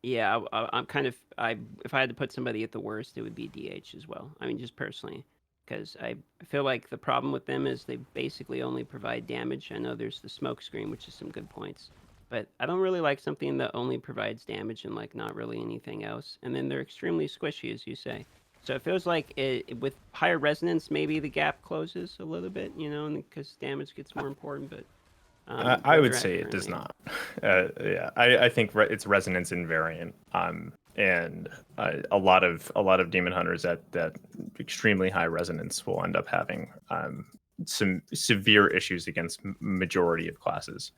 Yeah, I'm kind of if I had to put somebody at the worst, it would be DH as well. I mean, just personally, because I feel like the problem with them is they basically only provide damage. I know there's the smoke screen, which is some good points, but I don't really like something that only provides damage and like not really anything else. And then they're extremely squishy, as you say. So it feels like with higher resonance, maybe the gap closes a little bit, because damage gets more important, but. I would say it does not. Yeah, I think it's resonance invariant. And a lot of demon hunters at that extremely high resonance will end up having some severe issues against majority of classes.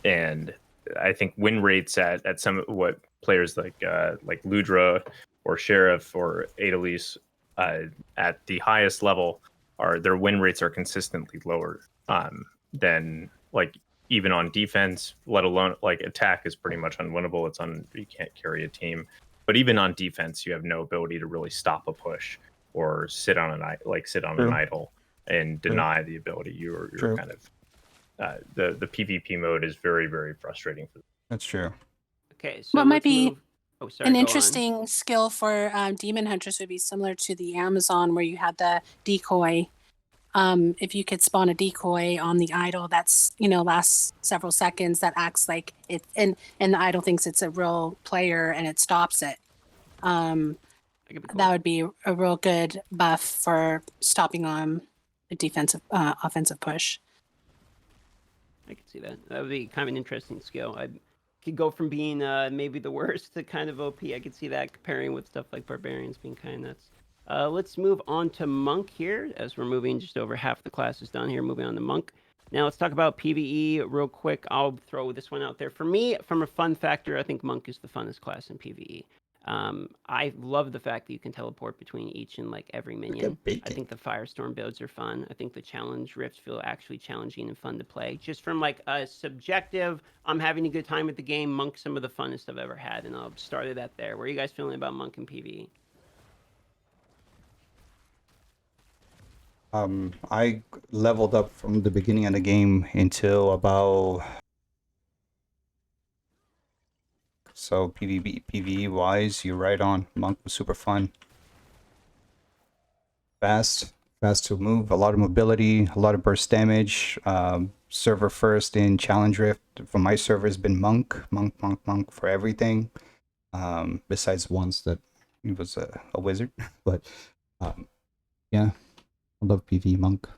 And I think win rates at some what players like Ludra or Sheriff or Adelice at the highest level their win rates are consistently lower than like even on defense, let alone like attack is pretty much unwinnable. You can't carry a team, but even on defense, you have no ability to really stop a push or sit on an idle and deny the ability. You're kind of the PvP mode is very, very frustrating for them. That's true. Okay, so what might be an go interesting skill for demon hunters would be similar to the Amazon, where you had the decoy. If you could spawn a decoy on the idol that's lasts several seconds, that acts like it, and the idol thinks it's a real player and it stops it. That would be a real good buff for stopping on a offensive push. I could see that. That would be kind of an interesting skill. I could go from being maybe the worst to kind of OP. I could see that comparing with stuff like barbarians being kind of nuts. Let's move on to monk here, as we're moving just over half the classes down here. Moving on to monk. Now let's talk about PvE real quick. I'll throw this one out there. For me, from a fun factor, I think monk is the funnest class in PvE. I love the fact that you can teleport between each and like every minion. I think the firestorm builds are fun. I think the challenge rifts feel actually challenging and fun to play. Just from like a subjective, I'm having a good time with the game. Monk, some of the funnest I've ever had, and I'll start it at there. Where are you guys feeling about monk and PvE? I leveled up from the beginning of the game until about, so PvE wise, you're right on. Monk was super fun. Fast to move, a lot of mobility, a lot of burst damage. Server first in challenge rift for my server has been monk for everything. Besides once that he was a wizard, but yeah. I love PvE monk.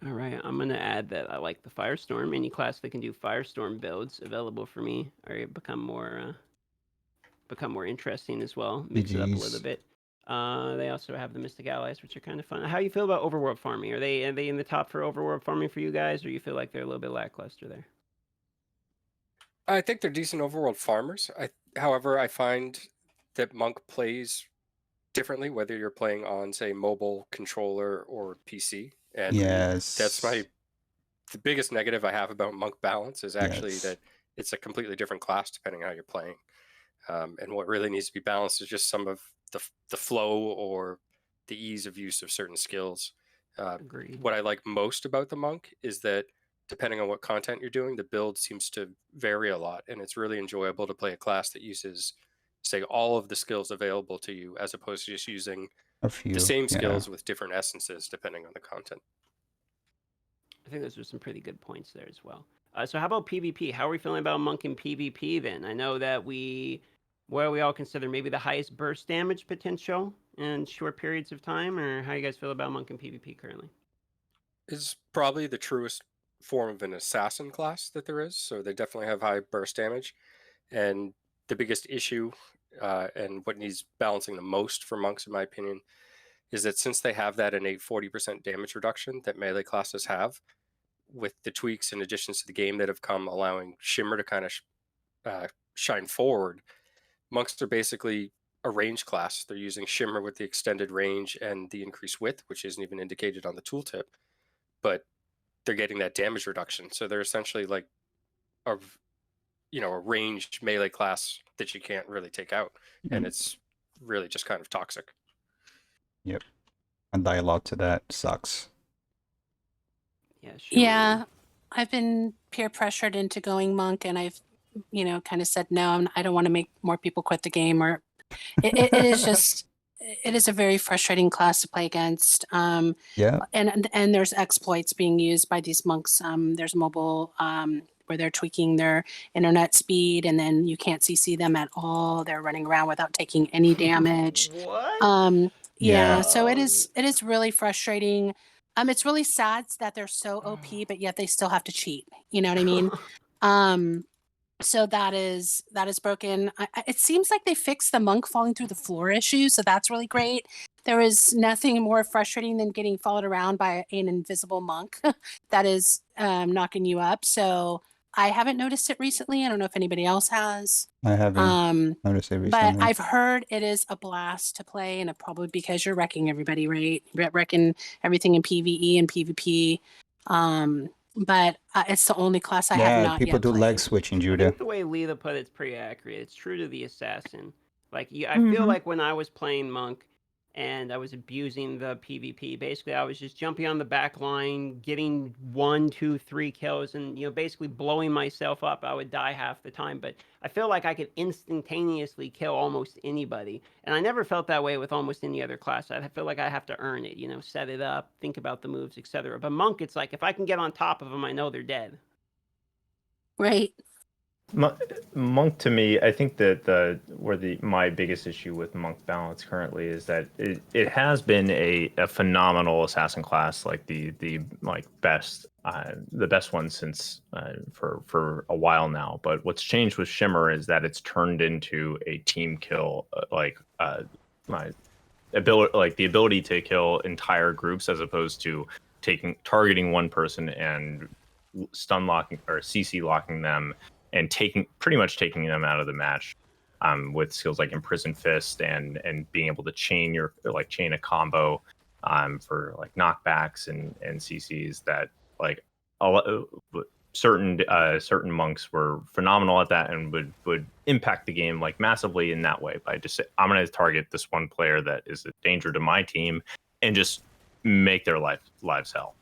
All right, I'm gonna add that I like the firestorm. Any class that can do firestorm builds available for me are become more interesting as well. Mix it up a little GGs. bit. They also have the Mystic Allies, which are kind of fun. How do you feel about overworld farming? Are they in the top for overworld farming for you guys, or you feel like they're a little bit lackluster there? I think they're decent overworld farmers. However, I find that monk plays differently whether you're playing on, say, mobile controller or PC. And Yes. that's the biggest negative I have about monk balance is actually Yes. that it's a completely different class depending on how you're playing. And what really needs to be balanced is just some of the flow or the ease of use of certain skills. Agreed. What I like most about the monk is that depending on what content you're doing, the build seems to vary a lot, and it's really enjoyable to play a class that uses, say, all of the skills available to you, as opposed to just using A few. the same Yeah. skills with different essences depending on the content. I think those are some pretty good points there as well. So how about PvP? How are we feeling about monk and PvP then? I know that we all consider maybe the highest burst damage potential in short periods of time, or how you guys feel about monk and PvP currently? Is probably the truest form of an assassin class that there is, so they definitely have high burst damage. And the biggest issue, and what needs balancing the most for monks, in my opinion, is that since they have that innate 40% damage reduction that melee classes have, with the tweaks and additions to the game that have come allowing Shimmer to kind of shine forward, monks are basically a range class. They're using Shimmer with the extended range and the increased width, which isn't even indicated on the tooltip, but they're getting that damage reduction. So they're essentially like a ranged melee class that you can't really take out, and it's really just kind of toxic. Yep. And dialogue to that sucks. Yeah, sure. Yeah, I've been peer pressured into going monk, and I've, kind of said no. I don't want to make more people quit the game. Or it is just, it is a very frustrating class to play against. Yeah. And there's exploits being used by these monks. There's mobile where they're tweaking their internet speed, and then you can't CC them at all. They're running around without taking any damage. What? Yeah, Yeah. so it is really frustrating. It's really sad that they're so OP, but yet they still have to cheat. You know what I mean? So that is broken. It seems like they fixed the monk falling through the floor issue, so that's really great. There is nothing more frustrating than getting followed around by an invisible monk that is knocking you up. So I haven't noticed it recently. I don't know if anybody else has. I haven't noticed it recently. But I've heard it is a blast to play, and probably because you're wrecking everybody, right? Wrecking everything in PvE and PvP. But it's the only class I have not people yet do played. leg switching, I Judah. think the way Leela put it's pretty accurate. It's true to the assassin. Like I feel like when I was playing monk and I was abusing the PvP, basically I was just jumping on the back line, getting 1, 2, 3 kills, and basically blowing myself up. I would die half the time, but I feel like I could instantaneously kill almost anybody, and I never felt that way with almost any other class. I feel like I have to earn it, set it up, think about the moves, etc. But monk, it's like if I can get on top of them, I know they're dead. Right. Monk to me, I think that my biggest issue with Monk balance currently is that it has been a phenomenal assassin class, like the best the best one since for a while now. But what's changed with Shimmer is that it's turned into a team kill, my ability, like the ability to kill entire groups as opposed to targeting one person and stun locking or CC locking them and pretty much taking them out of the match, with skills like Imprison Fist and being able to chain a combo, for like knockbacks and CCs that like a lot, certain monks were phenomenal at that and would impact the game like massively in that way by just I'm going to target this one player that is a danger to my team and just make their lives hell.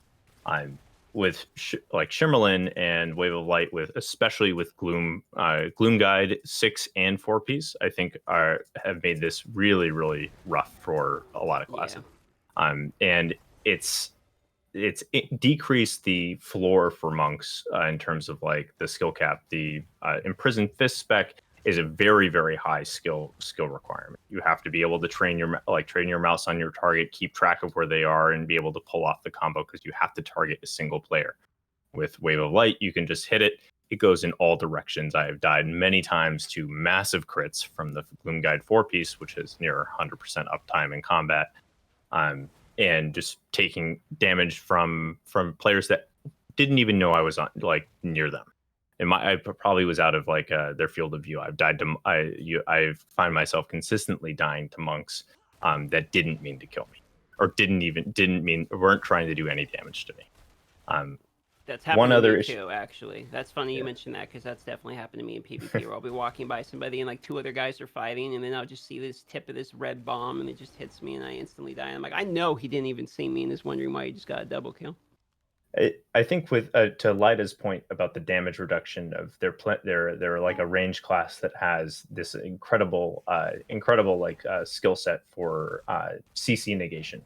I'm with like Shimmerlin and Wave of Light, especially with Gloom Guide 6 and 4 piece, I think have made this really, really rough for a lot of classes. Yeah. And it's decreased the floor for monks in terms of like the skill cap. The Imprisoned Fist spec is a very, very high skill requirement. You have to be able to train your mouse on your target, keep track of where they are, and be able to pull off the combo because you have to target a single player. With Wave of Light, you can just hit it. It goes in all directions. I have died many times to massive crits from the Gloom Guide 4 piece, which is near 100% uptime in combat. And just taking damage from players that didn't even know I was near them. And I probably was out of their field of view. I've died to I find myself consistently dying to monks that didn't mean to kill me, or weren't trying to do any damage to me. That's happened to me too, actually. That's funny you mentioned that because that's definitely happened to me in PvP where I'll be walking by somebody and like two other guys are fighting and then I'll just see this tip of this red bomb and it just hits me and I instantly die. I'm like, I know he didn't even see me and is wondering why he just got a double kill. I think with to Lida's point about the damage reduction of they're like a range class that has this incredible skill set for CC negation,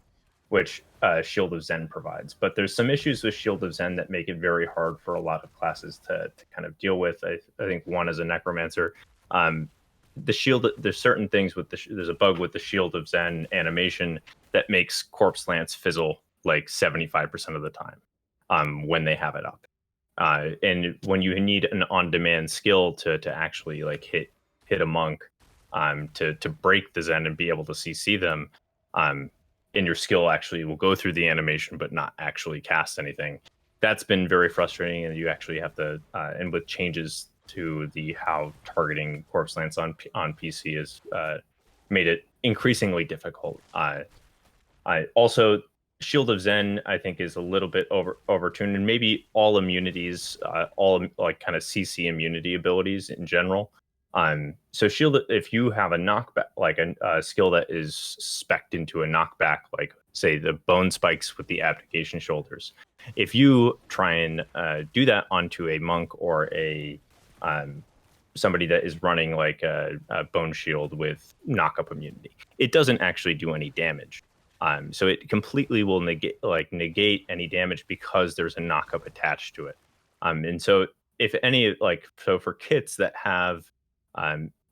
which Shield of Zen provides. But there's some issues with Shield of Zen that make it very hard for a lot of classes to kind of deal with. I think one is a Necromancer. The shield, there's certain things there's a bug with the Shield of Zen animation that makes Corpse Lance fizzle like 75% of the time when they have it up. And when you need an on-demand skill to actually like hit a monk to break the Zen and be able to CC them, and your skill actually will go through the animation but not actually cast anything. That's been very frustrating, and you actually have to and with changes to how targeting Corpse Lance on PC has made it increasingly difficult. I also Shield of Zen I think is a little bit overtuned, and maybe all immunities, all like kind of CC immunity abilities in general. So Shield, if you have a knockback, like a skill that is spec'd into a knockback, like say the Bone Spikes with the Abnegation Shoulders, if you try and do that onto a monk or a somebody that is running like a Bone Shield with knock-up immunity, it doesn't actually do any damage. So it completely will negate any damage because there's a knock-up attached to it. And so if any, so for kits that have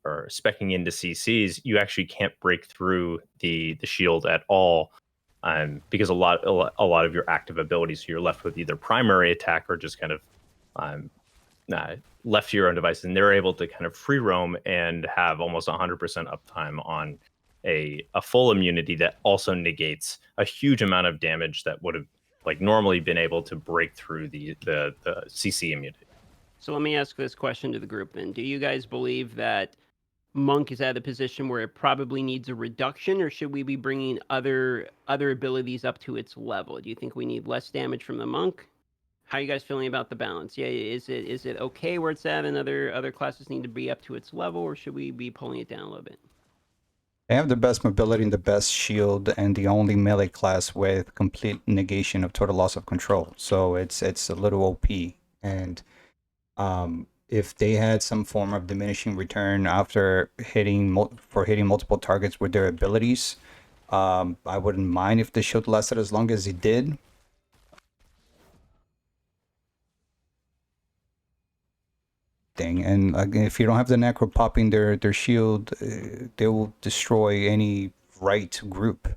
or speccing into CCs, you actually can't break through the shield at all, because a lot of your active abilities, so you're left with either primary attack or just kind of left to your own device, and they're able to kind of free roam and have almost 100% uptime on a full immunity that also negates a huge amount of damage that would have normally been able to break through the CC immunity. So let me ask this question to the group then. Do you guys believe that Monk is at a position where it probably needs a reduction, or should we be bringing other abilities up to its level? Do you think we need less damage from the Monk? How are you guys feeling about the balance? Yeah, is it okay where it's at and other classes need to be up to its level, or should we be pulling it down a little bit? They have the best mobility and the best shield, and the only melee class with complete negation of total loss of control. So it's a little OP. And if they had some form of diminishing return after hitting multiple targets with their abilities, I wouldn't mind if the shield lasted as long as it did. thing. And if you don't have the Necro popping their shield, they will destroy any right group.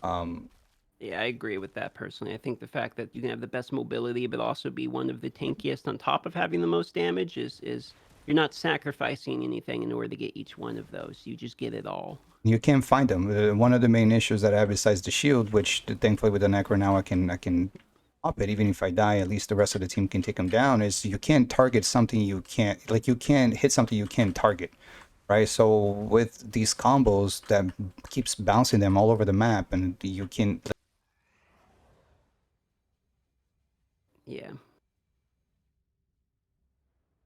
Yeah, I agree with that personally. I think the fact that you can have the best mobility, but also be one of the tankiest on top of having the most damage is you're not sacrificing anything in order to get each one of those. You just get it all. You can't find them. One of the main issues that I have besides the shield, which thankfully with the Necro now I can up it. Even if I die, at least the rest of the team can take them down. Is you can't target something you can't, like you can't hit something you can't target, right? So with these combos that keeps bouncing them all over the map, and you can. Yeah.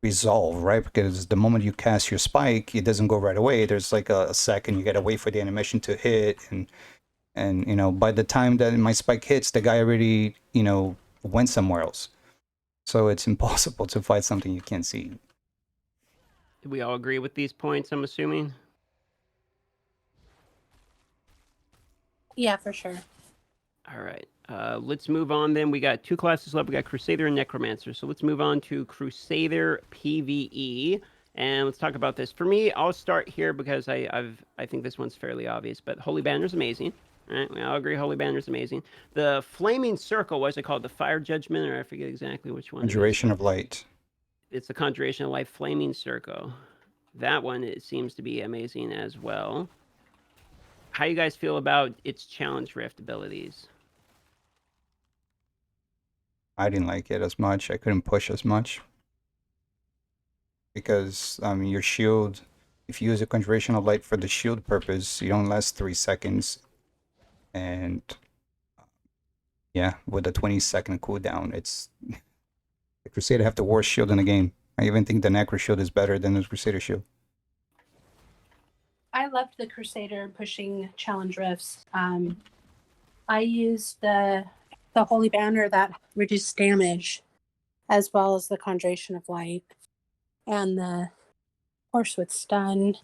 Resolve, right? Because the moment you cast your spike, it doesn't go right away. There's like a second, you gotta wait for the animation to hit, and you know, by the time that my spike hits, the guy already, you know, went somewhere else. So it's impossible to fight something you can't see. Do we all agree with these points, I'm assuming? Yeah, for sure. All right. Let's move on then. We got 2 classes left. We got Crusader and Necromancer. So let's move on to Crusader PvE. And let's talk about this. For me, I'll start here because I think this one's fairly obvious. But Holy Banner's amazing. All right, we all agree Holy Banner's amazing. The Flaming Circle, what's it called? The Fire Judgment, or I forget exactly which one. Conjuration of Light. It's the Conjuration of Light Flaming Circle. That one, it seems to be amazing as well. How you guys feel about its Challenge Rift abilities? I didn't like it as much. I couldn't push as much. Because your shield, if you use a Conjuration of Light for the shield purpose, you don't last 3 seconds. And yeah, with a 20-second cooldown, it's the Crusader have the worst shield in the game. I even think the Necro shield is better than the Crusader shield. I loved the Crusader pushing challenge rifts. I used the Holy Banner that reduced damage, as well as the Conjuration of Light, and the horse with stun,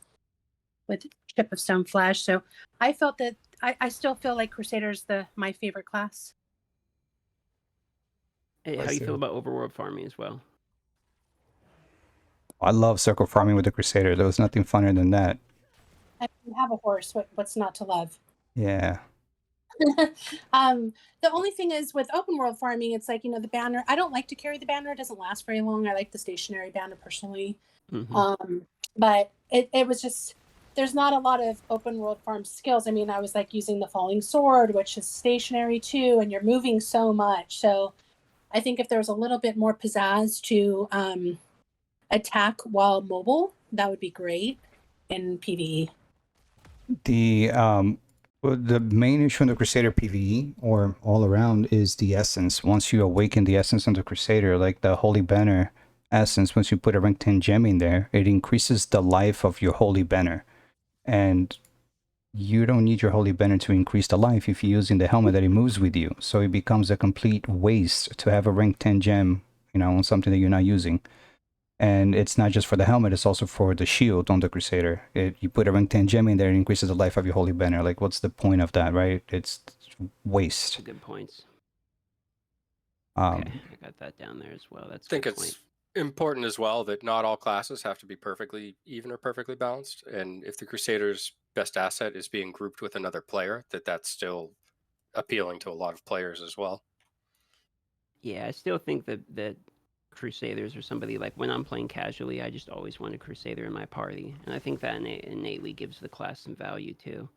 with Chip of Stone Flash. So I felt that I still feel like Crusader's my favorite class. Hey, how do you feel about overworld farming as well? I love circle farming with the Crusader. There was nothing funner than that. I mean, you have a horse. What's not to love? Yeah. The only thing is with open world farming, it's like, the banner. I don't like to carry the banner. It doesn't last very long. I like the stationary banner personally. Mm-hmm. But it was just, there's not a lot of open world farm skills. I mean, I was like using the falling sword, which is stationary too, and you're moving so much. So I think if there was a little bit more pizzazz to attack while mobile, that would be great in PvE. The main issue in the Crusader PvE, or all around, is the essence. Once you awaken the essence on the Crusader, like the Holy Banner essence, once you put a rank 10 gem in there, it increases the life of your Holy Banner. And you don't need your Holy Banner to increase the life if you're using the helmet that it moves with you. So it becomes a complete waste to have a rank 10 gem, on something that you're not using. And it's not just for the helmet, it's also for the shield on the Crusader. You put a rank 10 gem in there, it increases the life of your Holy Banner. Like, what's the point of that, right? It's waste. Good points. Okay, I got that down there as well. That's. I think it's important as well that not all classes have to be perfectly even or perfectly balanced. And if the Crusader's best asset is being grouped with another player, that's still appealing to a lot of players as well. Yeah, I still think that Crusaders or somebody, like when I'm playing casually, I just always want a Crusader in my party, and I think that innately gives the class some value too.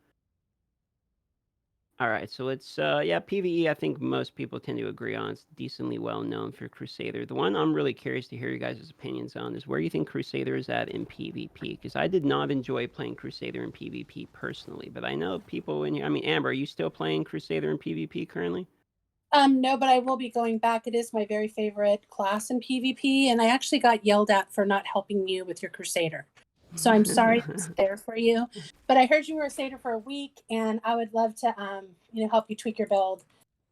All right, so let's PvE. I think most people tend to agree on. It's decently well known for Crusader. The one I'm really curious to hear you guys' opinions on is where you think Crusader is at in PvP, because I did not enjoy playing Crusader in PvP personally, but I know people in here. I mean, Amber, are you still playing Crusader in PvP currently? No, but I will be going back. It is my very favorite class in PvP, and I actually got yelled at for not helping you with your Crusader. So I'm sorry it's there for you. But I heard you were a Crusader for a week, and I would love to help you tweak your build.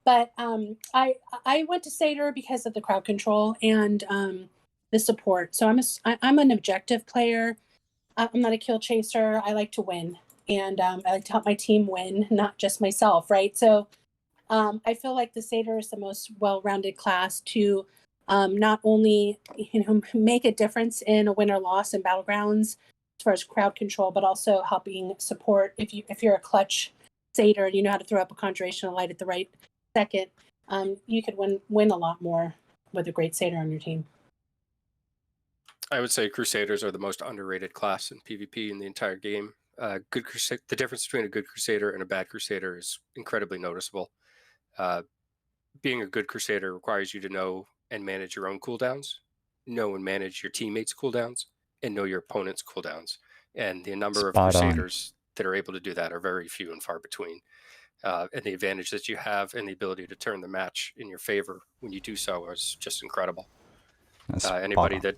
But I went to Crusader because of the crowd control and the support. So I'm an objective player. I'm not a kill chaser. I like to win, and I like to help my team win, not just myself, right? So I feel like the Crusader is the most well-rounded class to not only make a difference in a win or loss in battlegrounds as far as crowd control, but also helping support if you're a clutch satyr and you know how to throw up a conjuration of light at the right second, you could win a lot more with a great satyr on your team. I would say Crusaders are the most underrated class in PvP in the entire game. The difference between a good Crusader and a bad Crusader is incredibly noticeable. Being a good Crusader requires you to know and manage your own cooldowns, know and manage your teammates' cooldowns, and know your opponent's cooldowns. And the number of Spot on. Crusaders that are able to do that are very few and far between. And the advantage that you have and the ability to turn the match in your favor when you do so is just incredible. That's spot Anybody on. that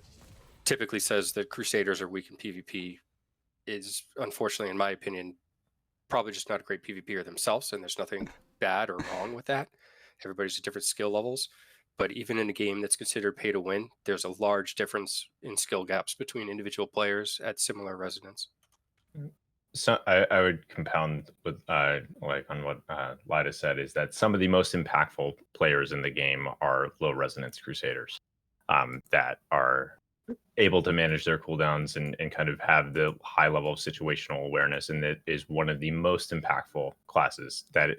typically says that Crusaders are weak in PvP is, unfortunately, in my opinion, probably just not a great PvPer themselves, and there's nothing bad or wrong with that. Everybody's at different skill levels, but even in a game that's considered pay to win, there's a large difference in skill gaps between individual players at similar resonance. So I would compound with like on what Lida said, is that some of the most impactful players in the game are low resonance Crusaders that are able to manage their cooldowns and kind of have the high level of situational awareness, and that is one of the most impactful classes that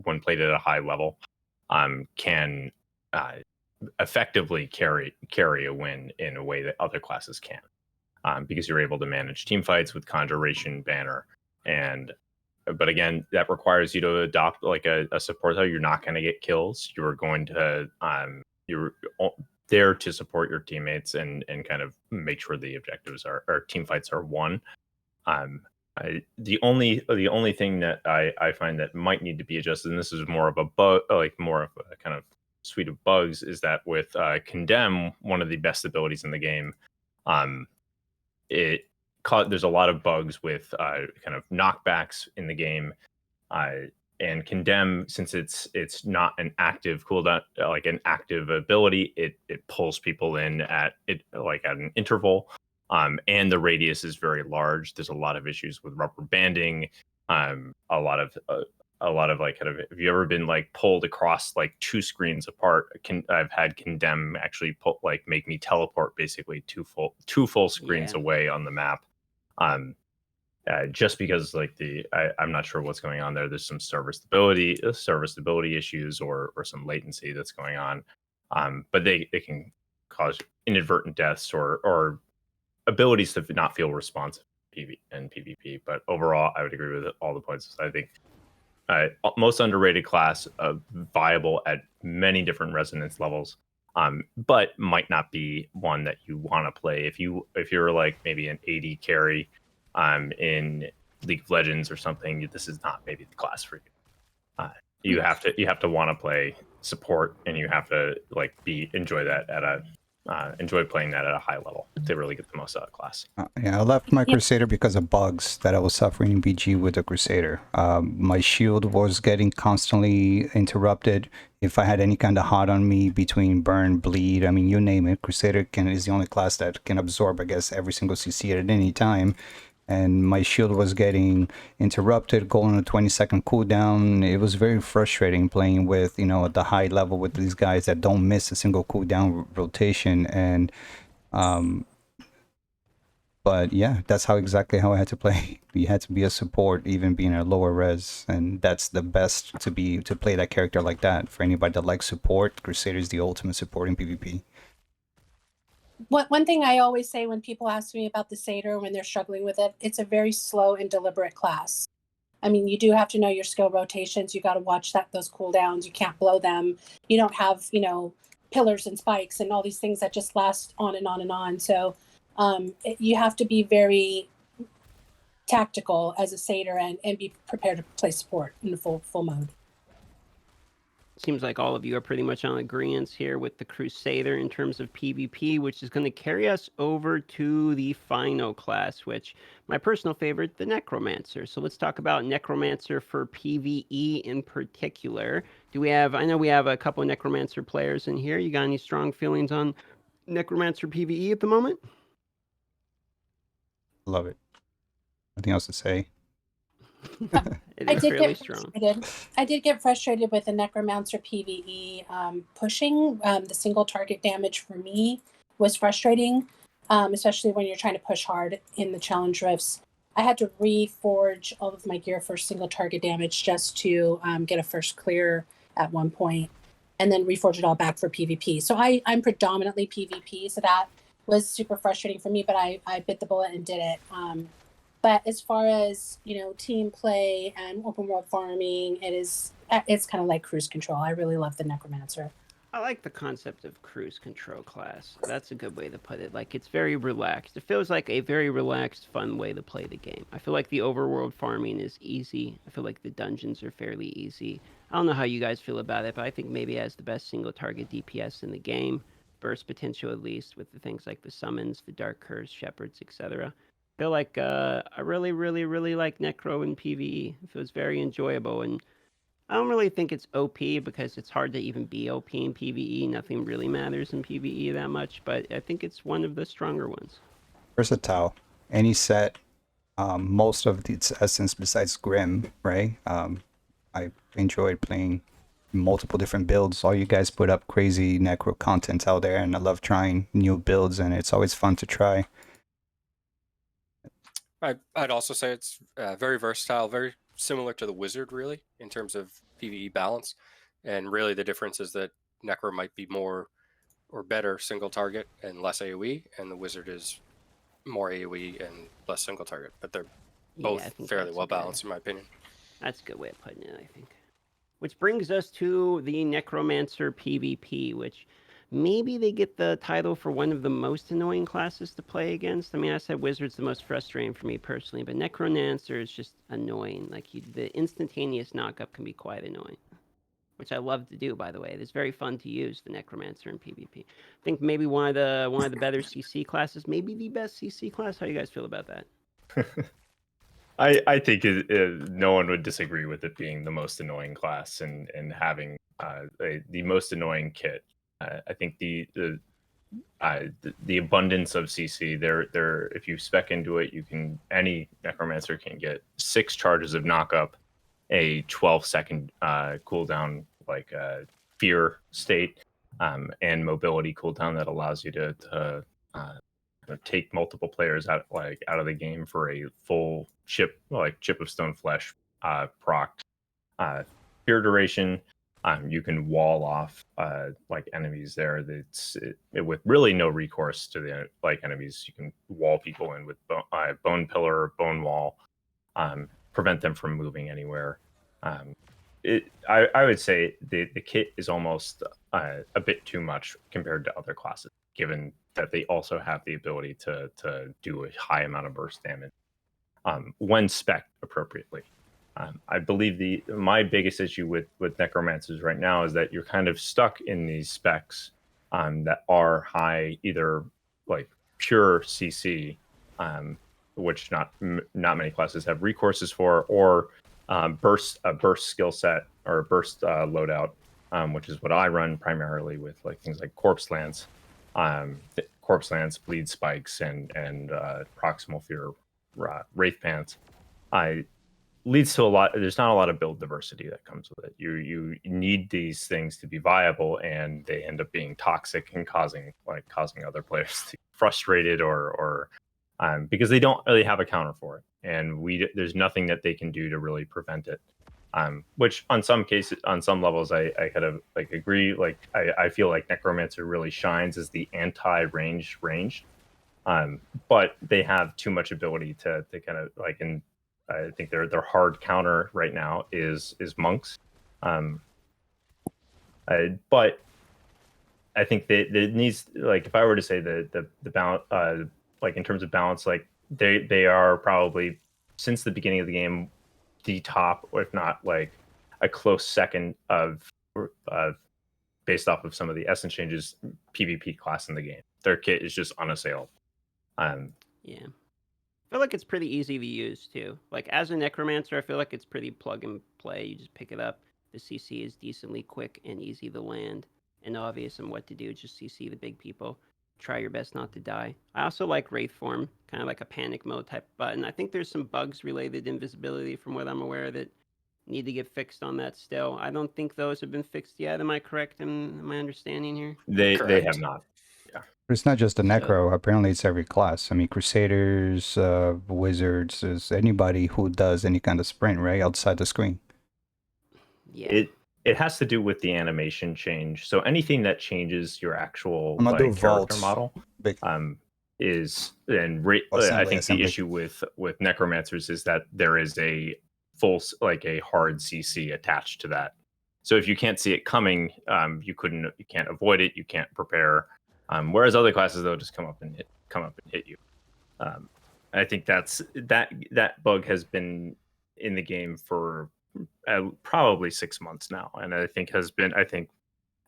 when played at a high level can effectively carry a win in a way that other classes can. Because you're able to manage team fights with Conjuration, Banner, but again, that requires you to adopt like a support. How you're not going to get kills. You're going to you're there to support your teammates and kind of make sure the objectives or team fights are won. The only thing that I find that might need to be adjusted, and this is more of a bug, like more of a kind of suite of bugs, is that with Condemn, one of the best abilities in the game, there's a lot of bugs with kind of knockbacks in the game, and Condemn, since it's not an active cooldown, like an active ability, it pulls people in at an interval, and the radius is very large. There's a lot of issues with rubber banding, a lot of like kind of, have you ever been like pulled across like two screens apart? I've had Condemn actually make me teleport basically two full screens away on the map, just because like I'm not sure what's going on there. There's some server stability issues or some latency that's going on, but they can cause inadvertent deaths or abilities to not feel responsive in PvP. But overall, I would agree with all the points. I think most underrated class, viable at many different resonance levels, but might not be one that you want to play if you're like maybe an AD carry in League of Legends or something. This is not maybe the class for you. You have to want to play support, and you have to like enjoy playing that at a high level to really get the most out of class. Yeah, I left my Crusader because of bugs that I was suffering in BG with the Crusader. My shield was getting constantly interrupted. If I had any kind of hot on me between burn, bleed, I mean, you name it, Crusader is the only class that can absorb, I guess, every single CC at any time. And my shield was getting interrupted, going on a 20-second cooldown. It was very frustrating playing with, at the high level with these guys that don't miss a single cooldown rotation. And, but yeah, that's exactly how I had to play. You had to be a support, even being a lower res. And that's the best to play that character like that. For anybody that likes support, Crusader is the ultimate support in PvP. One thing I always say when people ask me about the Satyr when they're struggling with it, it's a very slow and deliberate class. I mean, you do have to know your skill rotations. You got to watch those cooldowns. You can't blow them. You don't have, pillars and spikes and all these things that just last on and on and on. So you have to be very tactical as a Satyr and be prepared to play support in the full mode. Seems like all of you are pretty much on agreement here with the Crusader in terms of PvP, which is going to carry us over to the final class, which my personal favorite, the Necromancer. So let's talk about Necromancer for PvE in particular. I know we have a couple of Necromancer players in here. You got any strong feelings on Necromancer PvE at the moment? Love it. Nothing else to say. It I is did fairly get strong. frustrated. I did get frustrated with the Necromancer PVE pushing. The single target damage for me was frustrating, especially when you're trying to push hard in the challenge rifts. I had to reforge all of my gear for single target damage just to get a first clear at one point, and then reforge it all back for PvP. So I'm predominantly PvP, so that was super frustrating for me, but I bit the bullet and did it. But as far as, team play and open world farming, it's kind of like cruise control. I really love the Necromancer. I like the concept of cruise control class. That's a good way to put it. Like, it's very relaxed. It feels like a very relaxed, fun way to play the game. I feel like the overworld farming is easy. I feel like the dungeons are fairly easy. I don't know how you guys feel about it, but I think maybe it has the best single target DPS in the game. Burst potential, at least, with the things like the summons, the dark curse, shepherds, etc. I feel like I really, really, really like Necro in PvE. It feels very enjoyable, and I don't really think it's OP because it's hard to even be OP in PvE. Nothing really matters in PvE that much, but I think it's one of the stronger ones. Versatile. Any set, most of its essence besides Grim, right? I enjoyed playing multiple different builds. All you guys put up crazy necro content out there, and I love trying new builds, and it's always fun to try. I'd also say it's very versatile, very similar to the wizard, really, in terms of PvE balance. And really, the difference is that Necro might be more or better single target and less AoE, and the wizard is more AoE and less single target. But they're Yeah, both I think fairly that's well balanced, in my opinion. that's a good way of putting it, I think. Which brings us to the Necromancer PvP, which maybe they get the title for one of the most annoying classes to play against. I mean, I said Wizard's the most frustrating for me personally, but Necromancer is just annoying. Like, the instantaneous knockup can be quite annoying, which I love to do, by the way. It's very fun to use the Necromancer in PvP. I think maybe one of the better CC classes, maybe the best CC class. How do you guys feel about that? I think no one would disagree with it being the most annoying class and having the most annoying kit. I think the abundance of CC there if you spec into it, any necromancer can get 6 charges of knockup, a 12-second cooldown, like fear state, and mobility cooldown that allows you to take multiple players out of the game for a full chip of stone flesh proc. Fear duration, you can wall off enemies there. With really no recourse to the enemies. You can wall people in with bone pillar, bone wall, prevent them from moving anywhere. I would say the kit is almost a bit too much compared to other classes, given that they also have the ability to do a high amount of burst damage when spec'd appropriately. I believe my biggest issue with necromancers right now is that you're kind of stuck in these specs that are high, either like pure CC, which not many classes have recourses for, or a burst skill set or a burst loadout, which is what I run primarily with, like things like corpse lance, bleed spikes, and proximal fear, wraith pants. Leads to a lot. There's not a lot of build diversity that comes with it. You need these things to be viable, and they end up being toxic and causing other players to be frustrated or because they don't really have a counter for it, and there's nothing that they can do to really prevent it. Which on some levels, I kind of agree. I feel like Necromancer really shines as the anti-range. But they have too much ability to kind of and I think their hard counter right now is monks. But I think that it needs, if I were to say the balance, in terms of balance, they are probably, since the beginning of the game, the top, or if not a close second of based off of some of the essence changes, PvP class in the game. Their kit is just unassailable. Yeah. I feel like it's pretty easy to use too. Like, as a necromancer, I feel like it's pretty plug and play. You just pick it up. The CC is decently quick and easy to land, and obvious on what to do. Just CC the big people. try your best not to die. I also like Wraith Form, kind of like a panic mode type button. I think there's some bugs related to invisibility from what I'm aware that need to get fixed on that still. I don't think those have been fixed yet. Am I correct in my understanding here? They Correct. have not. It's not just the So- Necro. Apparently, it's every class. I mean, Crusaders, Wizards, is anybody who does any kind of sprint, right? Outside the screen. Yeah. It has to do with the animation change. So anything that changes your actual I'm gonna do character vaults. model Big is and I think assembly. the issue with necromancers is that there is a full a hard CC attached to that. So if you can't see it coming, you can't avoid it, you can't prepare. Whereas other classes they'll just come up and hit you. I think that bug has been in the game for probably 6 months now, and I think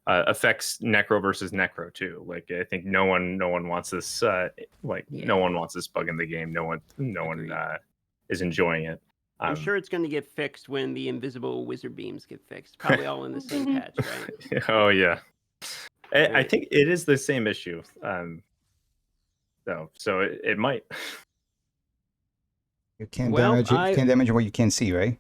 affects Necro versus Necro too. Like I think no one wants this no one wants this bug in the game. No one is enjoying it. I'm sure it's going to get fixed when the invisible wizard beams get fixed. Probably all in the same patch, right? Oh yeah. I Right. think it is the same issue. So it might. You can't Well, damage it. You can't damage what you can't see, right?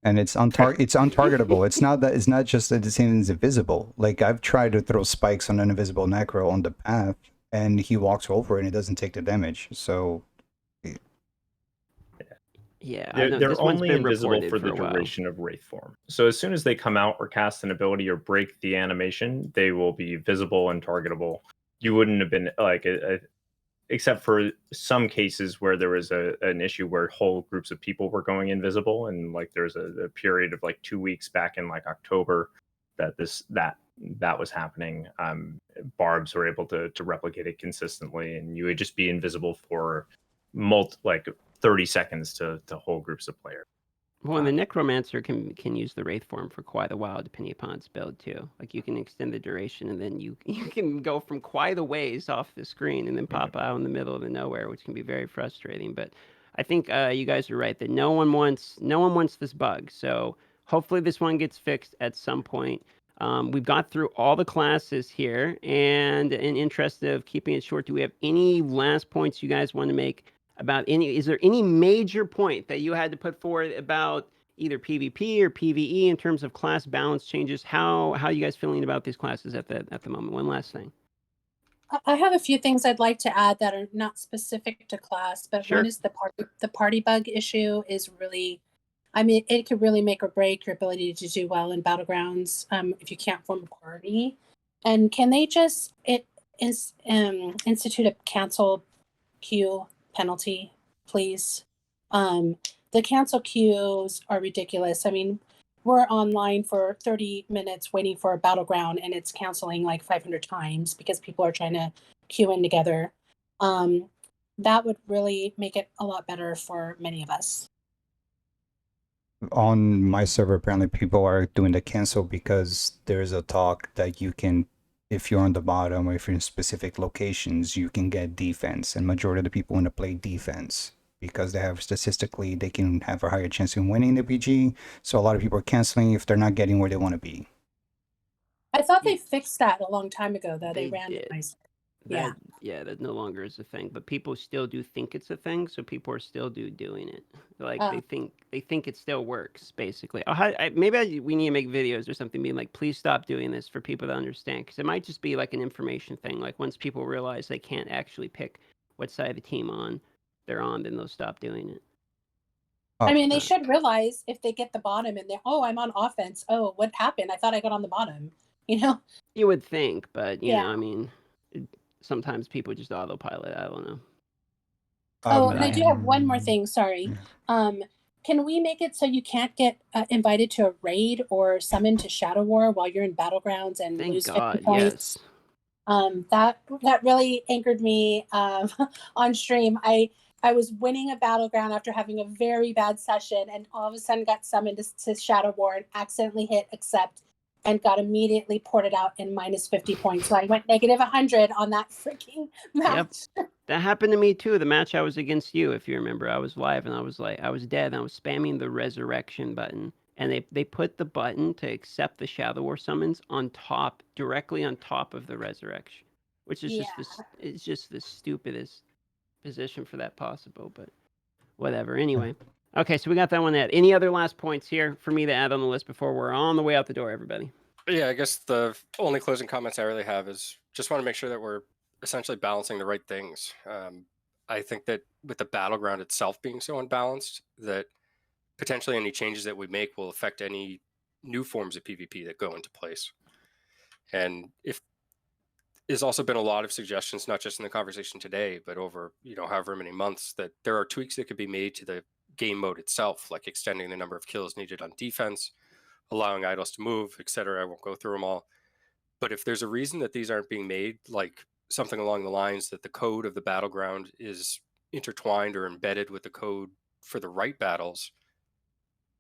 And it's untargetable. It's not just that it's invisible. Like I've tried to throw spikes on an invisible Necro on the path, and he walks over and it doesn't take the damage. So yeah, I know They're this one's only been invisible reported for the a while. duration of Wraith form. So as soon as they come out or cast an ability or break the animation, they will be visible and targetable. You wouldn't have been except for some cases where there was an issue where whole groups of people were going invisible, and like there's a period of like 2 weeks back in like October that was happening. Barbs were able to replicate it consistently, and you would just be invisible for 30 seconds to whole groups of players. Well, and the Necromancer can use the Wraith form for quite a while, depending upon its build too. Like you can extend the duration, and then you can go from quite a ways off the screen, and then pop out in the middle of the nowhere, which can be very frustrating. But I think you guys are right that no one wants this bug. So hopefully this one gets fixed at some point. We've got through all the classes here, and in interest of keeping it short, do we have any last points you guys want to make? Is there any major point that you had to put forward about either PvP or PvE in terms of class balance changes? How are you guys feeling about these classes at the moment? One last thing. I have a few things I'd like to add that are not specific to class, but Sure. one is the party bug issue is really, I mean, it could really make or break your ability to do well in battlegrounds if you can't form a party. And can they just institute a cancel queue penalty, please? The cancel queues are ridiculous. I mean, we're online for 30 minutes waiting for a battleground and it's canceling like 500 times because people are trying to queue in together. That would really make it a lot better for many of us. on my server, apparently people are doing the cancel because there's a talk that you can, if you're on the bottom or if you're in specific locations, you can get defense, and majority of the people want to play defense because they can have a higher chance in winning the PG. So a lot of people are canceling if they're not getting where they want to be. I thought they fixed that a long time ago, though. They did. randomized. That no longer is a thing, but people still do think it's a thing, so people are still doing it. Like they think it still works, basically. We need to make videos or something being like, please stop doing this for people to understand, because it might just be like an information thing. Like once people realize they can't actually pick what side of the team they're on, then they'll stop doing it. I mean, they should realize if they get the bottom and they're, oh, I'm on offense. Oh, what happened? I thought I got on the bottom. You know? You would think, but you know, I mean, sometimes people just autopilot. I don't know. And I do have one more thing. Sorry. Can we make it so you can't get invited to a raid or summoned to Shadow War while you're in Battlegrounds and lose 50 points? Yes. That really angered me on stream. I was winning a battleground after having a very bad session, and all of a sudden got summoned to Shadow War and accidentally hit accept and got immediately ported out in minus 50 points. So I went negative 100 on that freaking match. Yep. That happened to me too. The match I was against you, if you remember, I was live and I was dead and I was spamming the resurrection button. And they put the button to accept the Shadow War summons directly on top of the resurrection. which is it's just the stupidest position for that possible, but whatever. Anyway. Okay, so we got that one at. Any other last points here for me to add on the list before we're on the way out the door, everybody? Yeah, I guess the only closing comments I really have is just want to make sure that we're essentially balancing the right things. I think that with the battleground itself being so unbalanced, that potentially any changes that we make will affect any new forms of PvP that go into place. And if there's also been a lot of suggestions, not just in the conversation today, but over however many months, that there are tweaks that could be made to the game mode itself, like extending the number of kills needed on defense, allowing idols to move, etc. I won't go through them all. But if there's a reason that these aren't being made, like something along the lines that the code of the battleground is intertwined or embedded with the code for the right battles,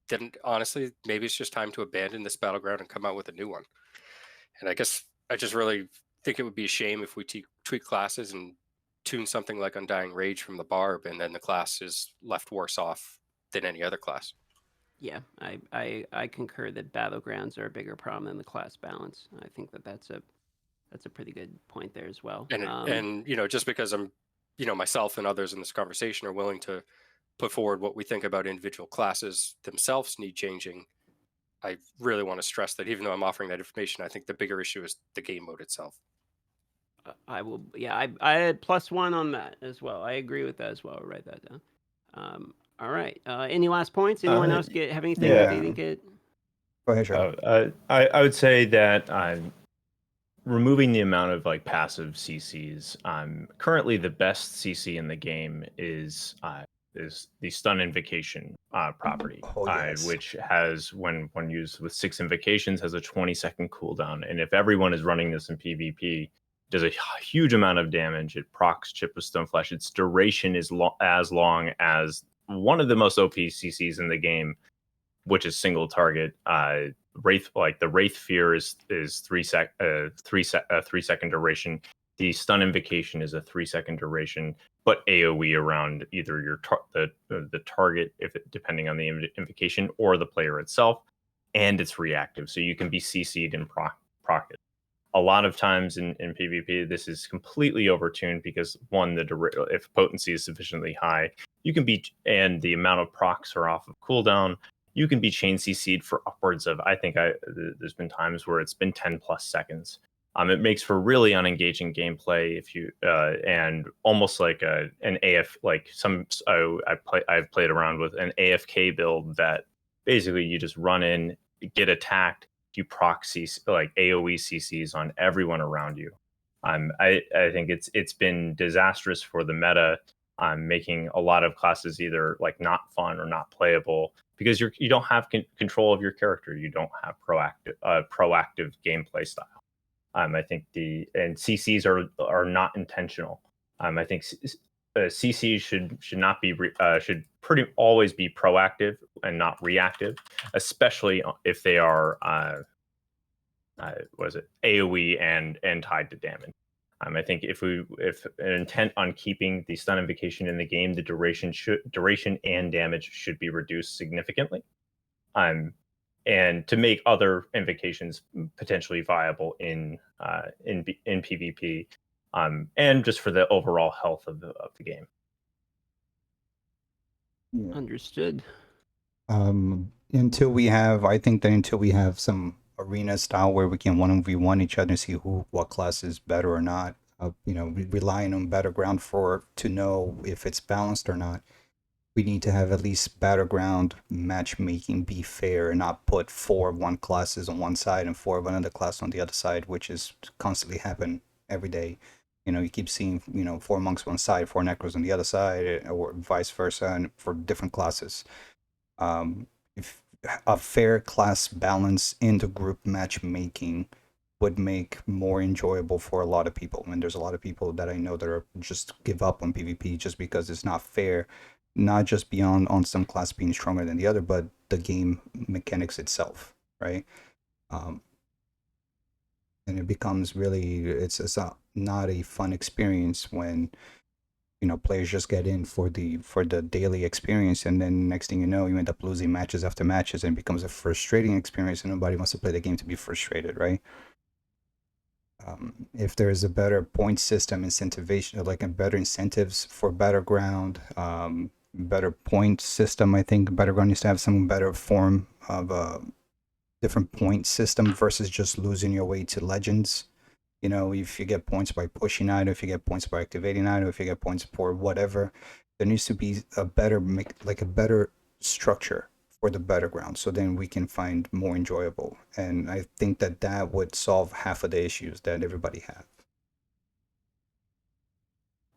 then honestly, maybe it's just time to abandon this battleground and come out with a new one. And I guess I just really think it would be a shame if we tweak classes and tune something like Undying Rage from the Barb, and then the class is left worse off than any other class. Yeah, I concur that battlegrounds are a bigger problem than the class balance. I think that's a pretty good point there as well. And just because I'm, myself and others in this conversation are willing to put forward what we think about individual classes themselves need changing, I really want to stress that even though I'm offering that information, I think the bigger issue is the game mode itself. I will. Yeah, I had +1 on that as well. I agree with that as well. I'll write that down. All right. Any last points? Anyone else have anything that they think it? Go ahead, Charlie. I would say that removing the amount of like passive CCs. Currently, the best CC in the game is the stun invocation property, which has when used with 6 invocations has a 20-second cooldown, and if everyone is running this in PvP, does a huge amount of damage. It procs Chip with Stoneflesh. Its duration is as long as one of the most OP CCs in the game, which is single target. Wraith, like the Wraith Fear is 3 second duration. The stun invocation is a 3-second duration, but AOE around either your the target, depending on the invocation, or the player itself, and it's reactive, so you can be CC'd and proc it. A lot of times in PvP, this is completely overtuned because one, if potency is sufficiently high, you can be, and the amount of procs are off of cooldown, you can be chain CC'd for upwards of, there's been times where it's been 10 plus seconds. It makes for really unengaging gameplay if you and almost like an AF, like I've played around with an AFK build that basically you just run in, get attacked, you proxy like AOE CCs on everyone around you. I think it's been disastrous for the meta, making a lot of classes either like not fun or not playable because you don't have control of your character. You don't have proactive gameplay style. I think CCs are not intentional. I think CCs should not be should pretty always be proactive and not reactive, especially if they are AOE and tied to damage. I think if an intent on keeping the stun invocation in the game, the duration and damage should be reduced significantly. And to make other invocations potentially viable in PvP, and just for the overall health of the game. Yeah. Understood. Until we have some arena style where we can 1v1 each other and see what class is better or not. Relying on battleground to know if it's balanced or not. We need to have at least battleground matchmaking be fair and not put 4 of one classes on one side and 4 of another class on the other side, which is constantly happen every day. You keep seeing 4 monks on one side, 4 necros on the other side, or vice versa, and for different classes. If a fair class balance into group matchmaking would make more enjoyable for a lot of people. And there's a lot of people that I know that are just give up on PvP just because it's not fair. Not just beyond on some class being stronger than the other, but the game mechanics itself, right? And it becomes really, it's not a fun experience when players just get in for the daily experience, and then next thing you know, you end up losing matches after matches, and it becomes a frustrating experience, and nobody wants to play the game to be frustrated, right? If there's a better point system, incentivation, like a better incentives for Battleground, better point system, I think Battleground needs to have some better form of a different point system versus just losing your way to Legends. You know, if you get points by pushing item, if you get points by activating item, if you get points for whatever, there needs to be a better, like a better structure for the Battleground, so then we can find more enjoyable. And I think that that would solve half of the issues that everybody have.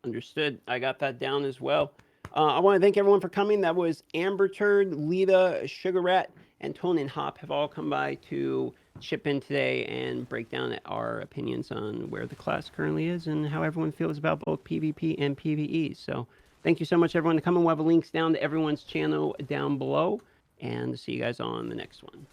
Understood. I got that down as well. I want to thank everyone for coming. That was Amber Turd, Lita, Sugar Rat, and Tone and Hop have all come by to chip in today and break down our opinions on where the class currently is and how everyone feels about both PvP and PvE. So thank you so much, everyone, to come. And we'll have links down to everyone's channel down below. And see you guys on the next one.